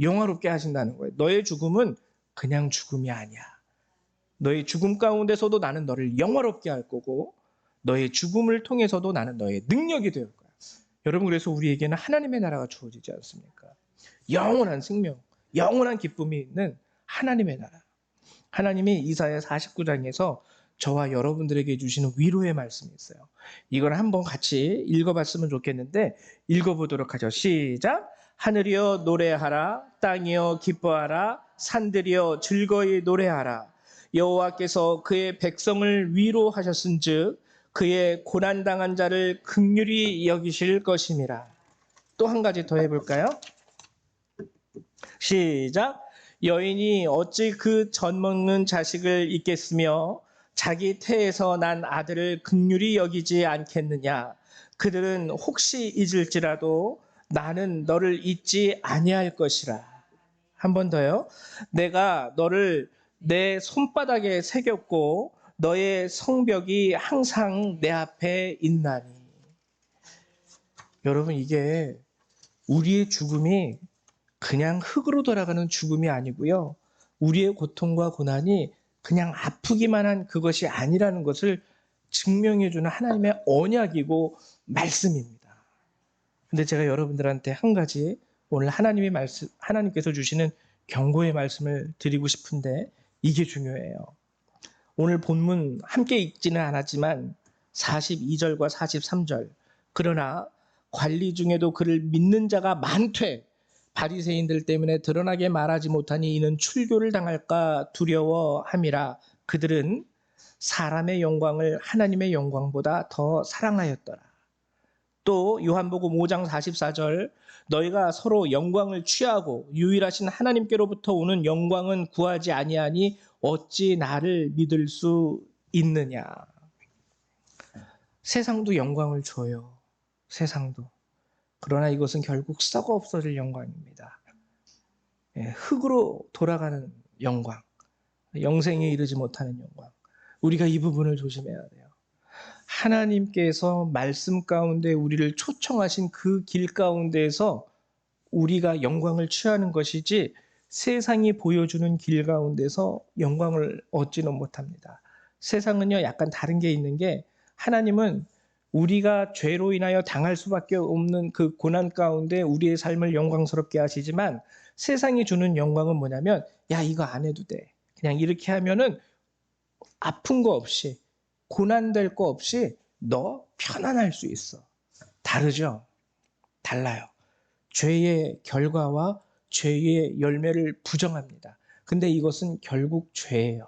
영화롭게 하신다는 거예요. 너의 죽음은 그냥 죽음이 아니야. 너의 죽음 가운데서도 나는 너를 영화롭게 할 거고 너의 죽음을 통해서도 나는 너의 능력이 될 거야. 여러분 그래서 우리에게는 하나님의 나라가 주어지지 않습니까? 영원한 생명, 영원한 기쁨이 있는 하나님의 나라. 하나님이 이사야 49장에서 저와 여러분들에게 주시는 위로의 말씀이 있어요. 이걸 한번 같이 읽어봤으면 좋겠는데 읽어보도록 하죠. 시작! 하늘이여 노래하라, 땅이여 기뻐하라, 산들이여 즐거이 노래하라. 여호와께서 그의 백성을 위로하셨은즉 그의 고난당한 자를 긍휼히 여기실 것임이라. 또 한 가지 더 해볼까요? 시작! 여인이 어찌 그 젖먹는 자식을 잊겠으며 자기 태에서 난 아들을 긍휼히 여기지 않겠느냐. 그들은 혹시 잊을지라도 나는 너를 잊지 아니할 것이라. 한 번 더요. 내가 너를 내 손바닥에 새겼고 너의 성벽이 항상 내 앞에 있나니. 여러분 이게 우리의 죽음이 그냥 흙으로 돌아가는 죽음이 아니고요. 우리의 고통과 고난이 그냥 아프기만 한 그것이 아니라는 것을 증명해주는 하나님의 언약이고 말씀입니다. 근데 제가 여러분들한테 한 가지 오늘 하나님께서 주시는 경고의 말씀을 드리고 싶은데 이게 중요해요. 오늘 본문 함께 읽지는 않았지만 42절과 43절 그러나 관리 중에도 그를 믿는 자가 많되 바리새인들 때문에 드러나게 말하지 못하니 이는 출교를 당할까 두려워함이라. 그들은 사람의 영광을 하나님의 영광보다 더 사랑하였더라. 또 요한복음 5장 44절 너희가 서로 영광을 취하고 유일하신 하나님께로부터 오는 영광은 구하지 아니하니 어찌 나를 믿을 수 있느냐. 세상도 영광을 줘요. 세상도. 그러나 이것은 결국 썩어 없어질 영광입니다. 흙으로 돌아가는 영광, 영생에 이르지 못하는 영광. 우리가 이 부분을 조심해야 돼요. 하나님께서 말씀 가운데 우리를 초청하신 그 길 가운데에서 우리가 영광을 취하는 것이지 세상이 보여주는 길 가운데서 영광을 얻지는 못합니다. 세상은요 약간 다른 게 있는 게 하나님은 우리가 죄로 인하여 당할 수밖에 없는 그 고난 가운데 우리의 삶을 영광스럽게 하시지만 세상이 주는 영광은 뭐냐면 야 이거 안 해도 돼. 그냥 이렇게 하면은 아픈 거 없이 고난될 거 없이 너 편안할 수 있어. 다르죠? 달라요. 죄의 결과와 죄의 열매를 부정합니다. 근데 이것은 결국 죄예요.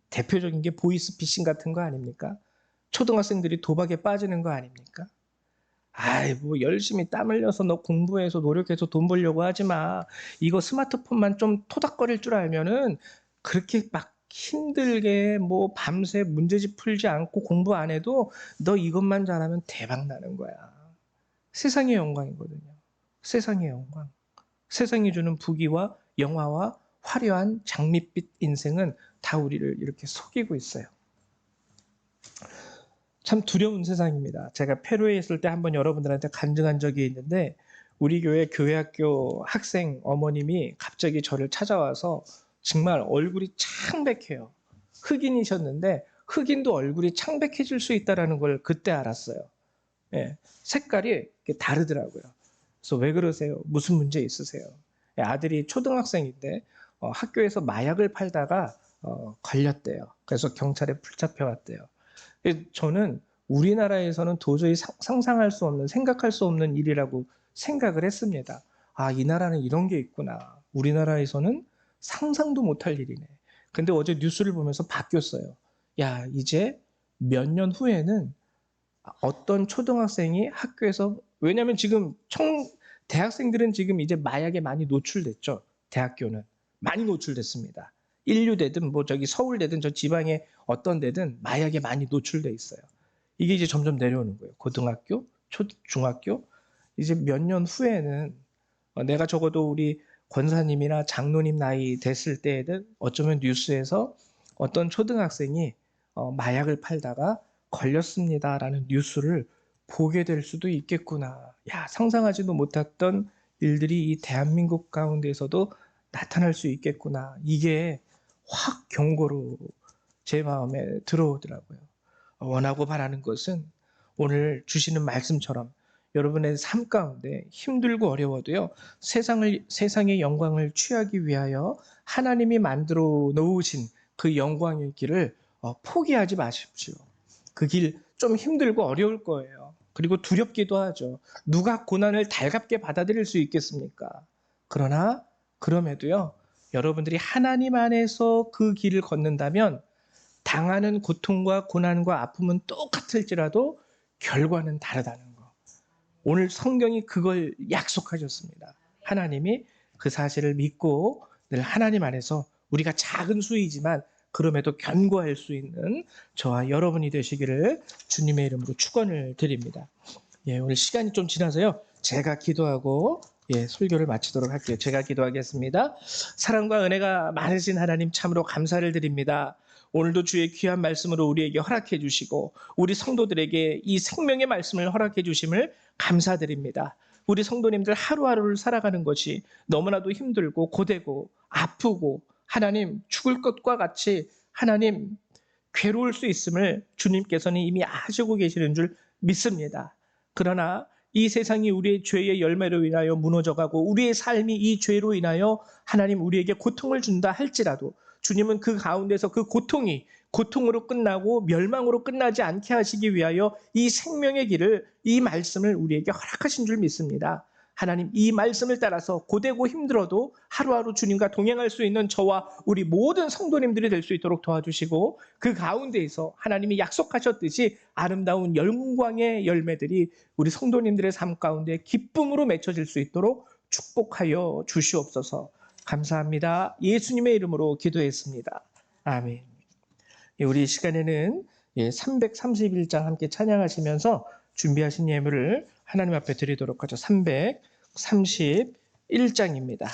대표적인 게 보이스피싱 같은 거 아닙니까? 초등학생들이 도박에 빠지는 거 아닙니까? 뭐 열심히 땀 흘려서 너 공부해서 노력해서 돈 벌려고 하지 마. 이거 스마트폰만 좀 토닥거릴 줄 알면은 그렇게 막 힘들게 뭐 밤새 문제집 풀지 않고 공부 안 해도 너 이것만 잘하면 대박 나는 거야. 세상의 영광이거든요. 세상의 영광. 세상이 주는 부귀와 영화와 화려한 장밋빛 인생은 다 우리를 이렇게 속이고 있어요. 참 두려운 세상입니다. 제가 페루에 있을 때 한번 여러분들한테 간증한 적이 있는데 우리 교회 학교 학생 어머님이 갑자기 저를 찾아와서 정말 얼굴이 창백해요. 흑인이셨는데 흑인도 얼굴이 창백해질 수 있다는 걸 그때 알았어요. 예, 색깔이 다르더라고요. 그래서 왜 그러세요? 무슨 문제 있으세요? 예, 아들이 초등학생인데 학교에서 마약을 팔다가 걸렸대요. 그래서 경찰에 붙잡혀왔대요. 저는 우리나라에서는 도저히 상상할 수 없는, 생각할 수 없는 일이라고 생각을 했습니다. 아, 이 나라는 이런 게 있구나. 우리나라에서는 상상도 못할 일이네. 근데 어제 뉴스를 보면서 바뀌었어요. 야, 이제 몇 년 후에는 어떤 초등학생이 학교에서, 왜냐면 지금 대학생들은 지금 이제 마약에 많이 노출됐죠. 대학교는 많이 노출됐습니다. 인류대든 뭐 저기 서울대든 저 지방의 어떤 데든 마약에 많이 노출돼 있어요. 이게 이제 점점 내려오는 거예요. 고등학교, 중학교. 이제 몇 년 후에는 내가 적어도 우리 권사님이나 장로님 나이 됐을 때에는 어쩌면 뉴스에서 어떤 초등학생이 마약을 팔다가 걸렸습니다라는 뉴스를 보게 될 수도 있겠구나. 야, 상상하지도 못했던 일들이 이 대한민국 가운데에서도 나타날 수 있겠구나. 이게 확 경고로 제 마음에 들어오더라고요. 원하고 바라는 것은 오늘 주시는 말씀처럼 여러분의 삶 가운데 힘들고 어려워도요, 세상의 영광을 취하기 위하여 하나님이 만들어 놓으신 그 영광의 길을 포기하지 마십시오. 그 길 좀 힘들고 어려울 거예요. 그리고 두렵기도 하죠. 누가 고난을 달갑게 받아들일 수 있겠습니까? 그러나 그럼에도요, 여러분들이 하나님 안에서 그 길을 걷는다면 당하는 고통과 고난과 아픔은 똑같을지라도 결과는 다르다는 거. 오늘 성경이 그걸 약속하셨습니다. 하나님이 그 사실을 믿고 늘 하나님 안에서 우리가 작은 수이지만 그럼에도 견고할 수 있는 저와 여러분이 되시기를 주님의 이름으로 축원을 드립니다. 예, 오늘 시간이 좀 지나서요, 제가 기도하고 설교를 마치도록 할게요. 제가 기도하겠습니다. 사랑과 은혜가 많으신 하나님 참으로 감사를 드립니다. 오늘도 주의 귀한 말씀으로 우리에게 허락해 주시고 우리 성도들에게 이 생명의 말씀을 허락해 주심을 감사드립니다. 우리 성도님들 하루하루를 살아가는 것이 너무나도 힘들고 고되고 아프고 하나님 죽을 것과 같이 하나님 괴로울 수 있음을 주님께서는 이미 아시고 계시는 줄 믿습니다. 그러나 이 세상이 우리의 죄의 열매로 인하여 무너져가고 우리의 삶이 이 죄로 인하여 하나님 우리에게 고통을 준다 할지라도 주님은 그 가운데서 그 고통이 고통으로 끝나고 멸망으로 끝나지 않게 하시기 위하여 이 생명의 길을, 이 말씀을 우리에게 허락하신 줄 믿습니다. 하나님, 이 말씀을 따라서 고되고 힘들어도 하루하루 주님과 동행할 수 있는 저와 우리 모든 성도님들이 될 수 있도록 도와주시고 그 가운데에서 하나님이 약속하셨듯이 아름다운 영광의 열매들이 우리 성도님들의 삶 가운데 기쁨으로 맺혀질 수 있도록 축복하여 주시옵소서. 감사합니다. 예수님의 이름으로 기도했습니다. 아멘. 우리 시간에는 331장 함께 찬양하시면서 준비하신 예물을 하나님 앞에 드리도록 하죠. 331장입니다.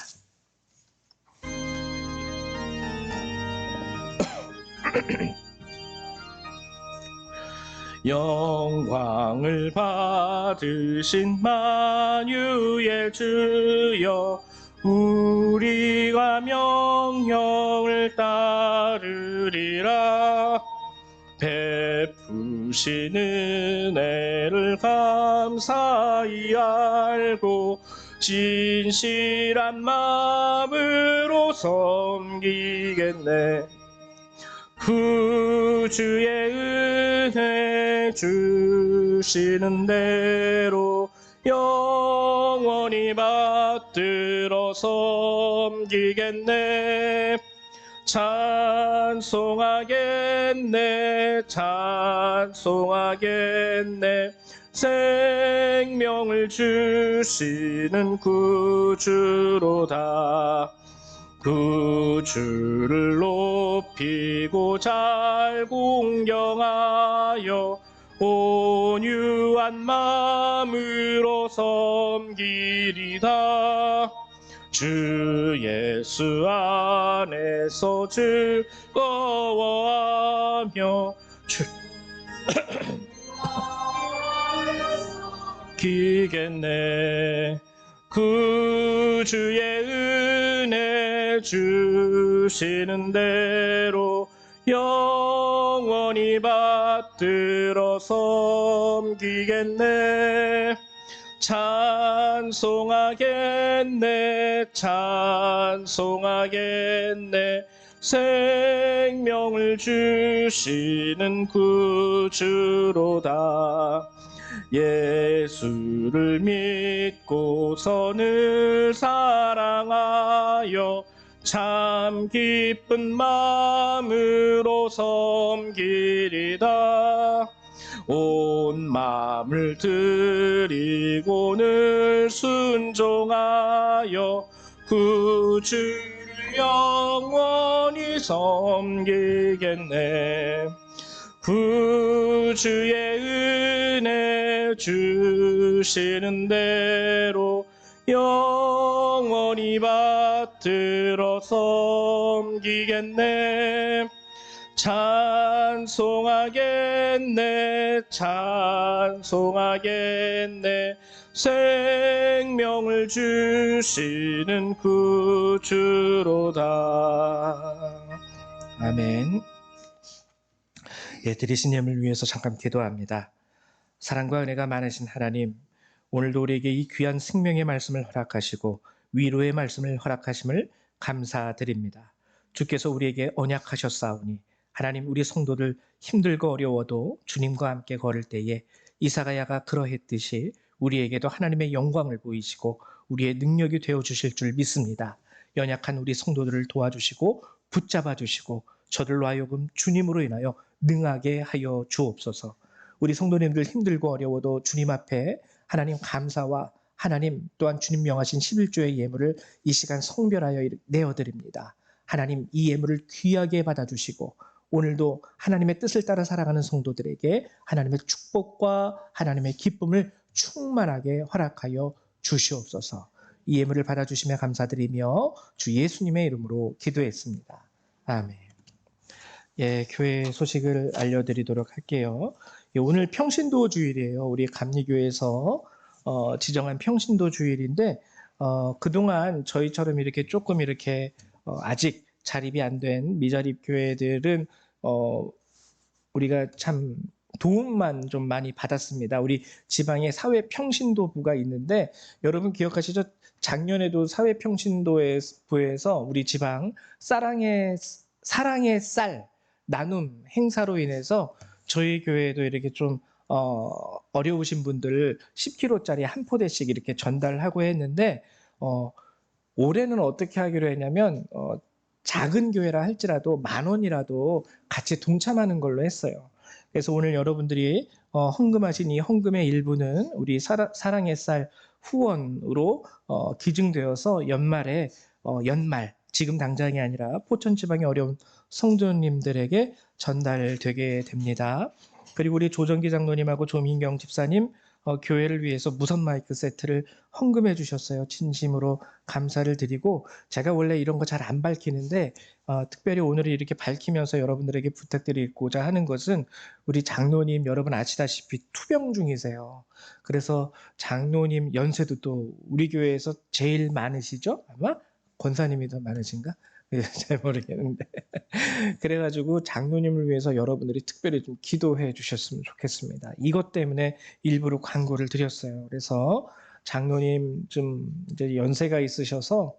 영광을 받으신 만유의 주여, 우리가 명령을 따르리라. 베푸신 은혜를 감사히 알고 진실한 마음으로 섬기겠네. 구주의 은혜 주시는 대로 영원히 받들어 섬기겠네. 찬송하겠네, 찬송하겠네. 생명을 주시는 구주로다. 구주를 높이고 잘 공경하여 온유한 마음으로 섬기리다. 주 예수 안에서 즐거워하며 기겠네. 구주의 은혜 주시는 대로 영원히 받들어 섬기겠네. 찬송하겠네, 찬송하겠네. 생명을 주시는 구주로다. 예수를 믿고서 늘 사랑하여 참 기쁜 마음으로 섬기리다. 온 마음을 드리고 늘 순종하여 구주를 영원히 섬기겠네. 구주의 은혜 주시는 대로 영원히 받들어 섬기겠네. 찬송하겠네, 찬송하겠네. 생명을 주시는 구주로다. 아멘. 예, 드리신 예물 위해서 잠깐 기도합니다. 사랑과 은혜가 많으신 하나님, 오늘도 우리에게 이 귀한 생명의 말씀을 허락하시고 위로의 말씀을 허락하심을 감사드립니다. 주께서 우리에게 언약하셨사오니 하나님, 우리 성도들 힘들고 어려워도 주님과 함께 걸을 때에 이사가야가 그러했듯이 우리에게도 하나님의 영광을 보이시고 우리의 능력이 되어주실 줄 믿습니다. 연약한 우리 성도들을 도와주시고 붙잡아 주시고 저들로 하여금 주님으로 인하여 능하게 하여 주옵소서. 우리 성도님들 힘들고 어려워도 주님 앞에 하나님 감사와 하나님 또한 주님 명하신 11조의 예물을 이 시간 성별하여 내어드립니다. 하나님, 이 예물을 귀하게 받아주시고 오늘도 하나님의 뜻을 따라 살아가는 성도들에게 하나님의 축복과 하나님의 기쁨을 충만하게 허락하여 주시옵소서. 이 예물을 받아주시며 감사드리며 주 예수님의 이름으로 기도했습니다. 아멘. 예, 교회 소식을 알려드리도록 할게요. 예, 오늘 평신도 주일이에요. 우리 감리교에서 지정한 평신도 주일인데 그동안 저희처럼 이렇게 조금 이렇게 아직 자립이 안 된 미자립 교회들은 우리가 참 도움만 좀 많이 받았습니다. 우리 지방에 사회평신도부가 있는데 여러분 기억하시죠? 작년에도 사회평신도부에서 우리 지방 사랑의 쌀 나눔 행사로 인해서 저희 교회도 이렇게 좀 어려우신 분들 10kg짜리 한 포대씩 이렇게 전달하고 했는데 올해는 어떻게 하기로 했냐면 작은 교회라 할지라도 10,000원이라도 같이 동참하는 걸로 했어요. 그래서 오늘 여러분들이 헌금하신 이 헌금의 일부는 우리 사랑의 쌀 후원으로 기증되어서 연말 지금 당장이 아니라 포천 지방의 어려운 성도님들에게 전달되게 됩니다. 그리고 우리 조정기 장로님하고 조민경 집사님 교회를 위해서 무선 마이크 세트를 헌금해 주셨어요. 진심으로 감사를 드리고 제가 원래 이런 거 잘 안 밝히는데 특별히 오늘 이렇게 밝히면서 여러분들에게 부탁드리고자 하는 것은 우리 장로님 여러분 아시다시피 투병 중이세요. 그래서 장로님 연세도 또 우리 교회에서 제일 많으시죠? 아마 권사님이 더 많으신가? 잘 모르겠는데 그래가지고 장로님을 위해서 여러분들이 특별히 좀 기도해 주셨으면 좋겠습니다. 이것 때문에 일부러 광고를 드렸어요. 그래서 장로님 좀 이제 연세가 있으셔서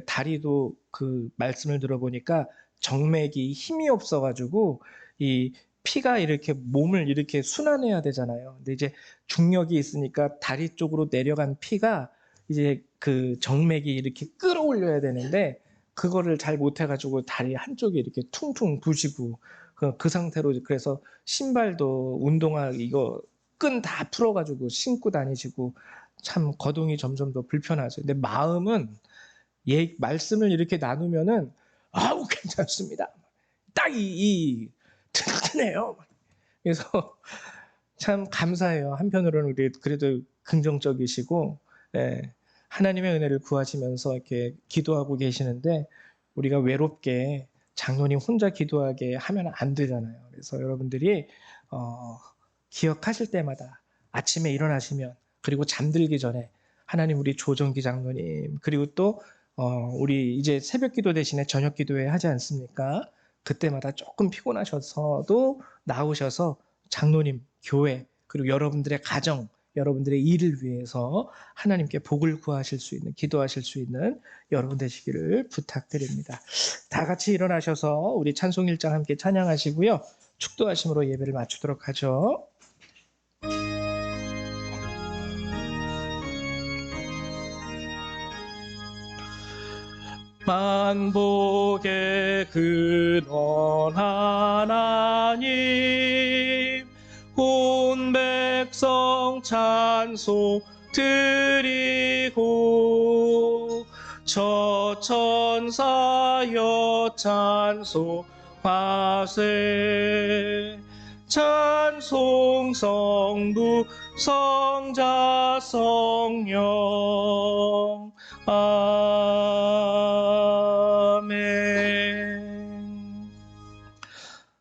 다리도 그 말씀을 들어보니까 정맥이 힘이 없어가지고 이 피가 이렇게 몸을 이렇게 순환해야 되잖아요. 근데 이제 중력이 있으니까 다리 쪽으로 내려간 피가 이제 그 정맥이 이렇게 끌어올려야 되는데 그거를 잘 못해가지고 다리 한쪽이 이렇게 퉁퉁 부시고 그 상태로 그래서 신발도 운동화 이거 끈 다 풀어가지고 신고 다니시고 참 거동이 점점 더 불편하죠. 근데 마음은 말씀을 이렇게 나누면은 아우 괜찮습니다. 딱 이 튼튼해요. 그래서 참 감사해요. 한편으로는 그래도 긍정적이시고 하나님의 은혜를 구하시면서 이렇게 기도하고 계시는데 우리가 외롭게 장로님 혼자 기도하게 하면 안 되잖아요. 그래서 여러분들이 기억하실 때마다 아침에 일어나시면 그리고 잠들기 전에 하나님 우리 조정기 장로님 그리고 또 우리 이제 새벽기도 대신에 저녁기도회 하지 않습니까? 그때마다 조금 피곤하셔서도 나오셔서 장로님, 교회 그리고 여러분들의 가정, 여러분들의 일을 위해서 하나님께 복을 구하실 수 있는, 기도하실 수 있는 여러분 되시기를 부탁드립니다. 다 같이 일어나셔서 우리 찬송 1장 함께 찬양하시고요. 축도하심으로 예배를 마치도록 하죠. 만복의 근원 하나님 온 백성 찬송 드리고 저 천사여 찬송하세 찬송 성부 성자 성령 아멘.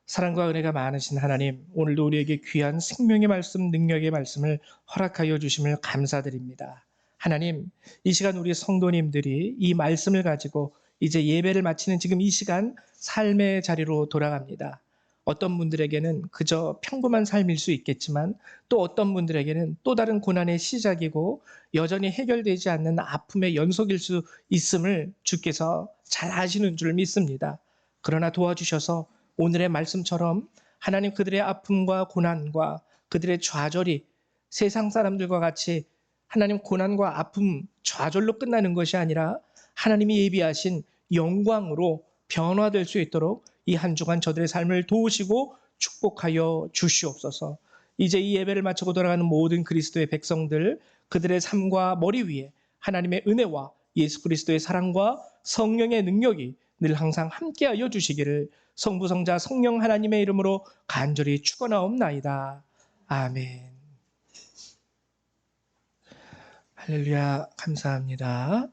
사랑과 은혜가 많으신 하나님, 오늘도 우리에게 귀한 생명의 말씀, 능력의 말씀을 허락하여 주심을 감사드립니다. 하나님, 이 시간 우리 성도님들이 이 말씀을 가지고 이제 예배를 마치는 지금 이 시간 삶의 자리로 돌아갑니다. 어떤 분들에게는 그저 평범한 삶일 수 있겠지만 또 어떤 분들에게는 또 다른 고난의 시작이고 여전히 해결되지 않는 아픔의 연속일 수 있음을 주께서 잘 아시는 줄 믿습니다. 그러나 도와주셔서 오늘의 말씀처럼 하나님 그들의 아픔과 고난과 그들의 좌절이 세상 사람들과 같이 하나님 고난과 아픔, 좌절로 끝나는 것이 아니라 하나님이 예비하신 영광으로 변화될 수 있도록 이 한 주간 저들의 삶을 도우시고 축복하여 주시옵소서. 이제 이 예배를 마치고 돌아가는 모든 그리스도의 백성들, 그들의 삶과 머리 위에 하나님의 은혜와 예수 그리스도의 사랑과 성령의 능력이 늘 항상 함께하여 주시기를 성부 성자 성령 하나님의 이름으로 간절히 축원하옵나이다. 아멘. 할렐루야. 감사합니다.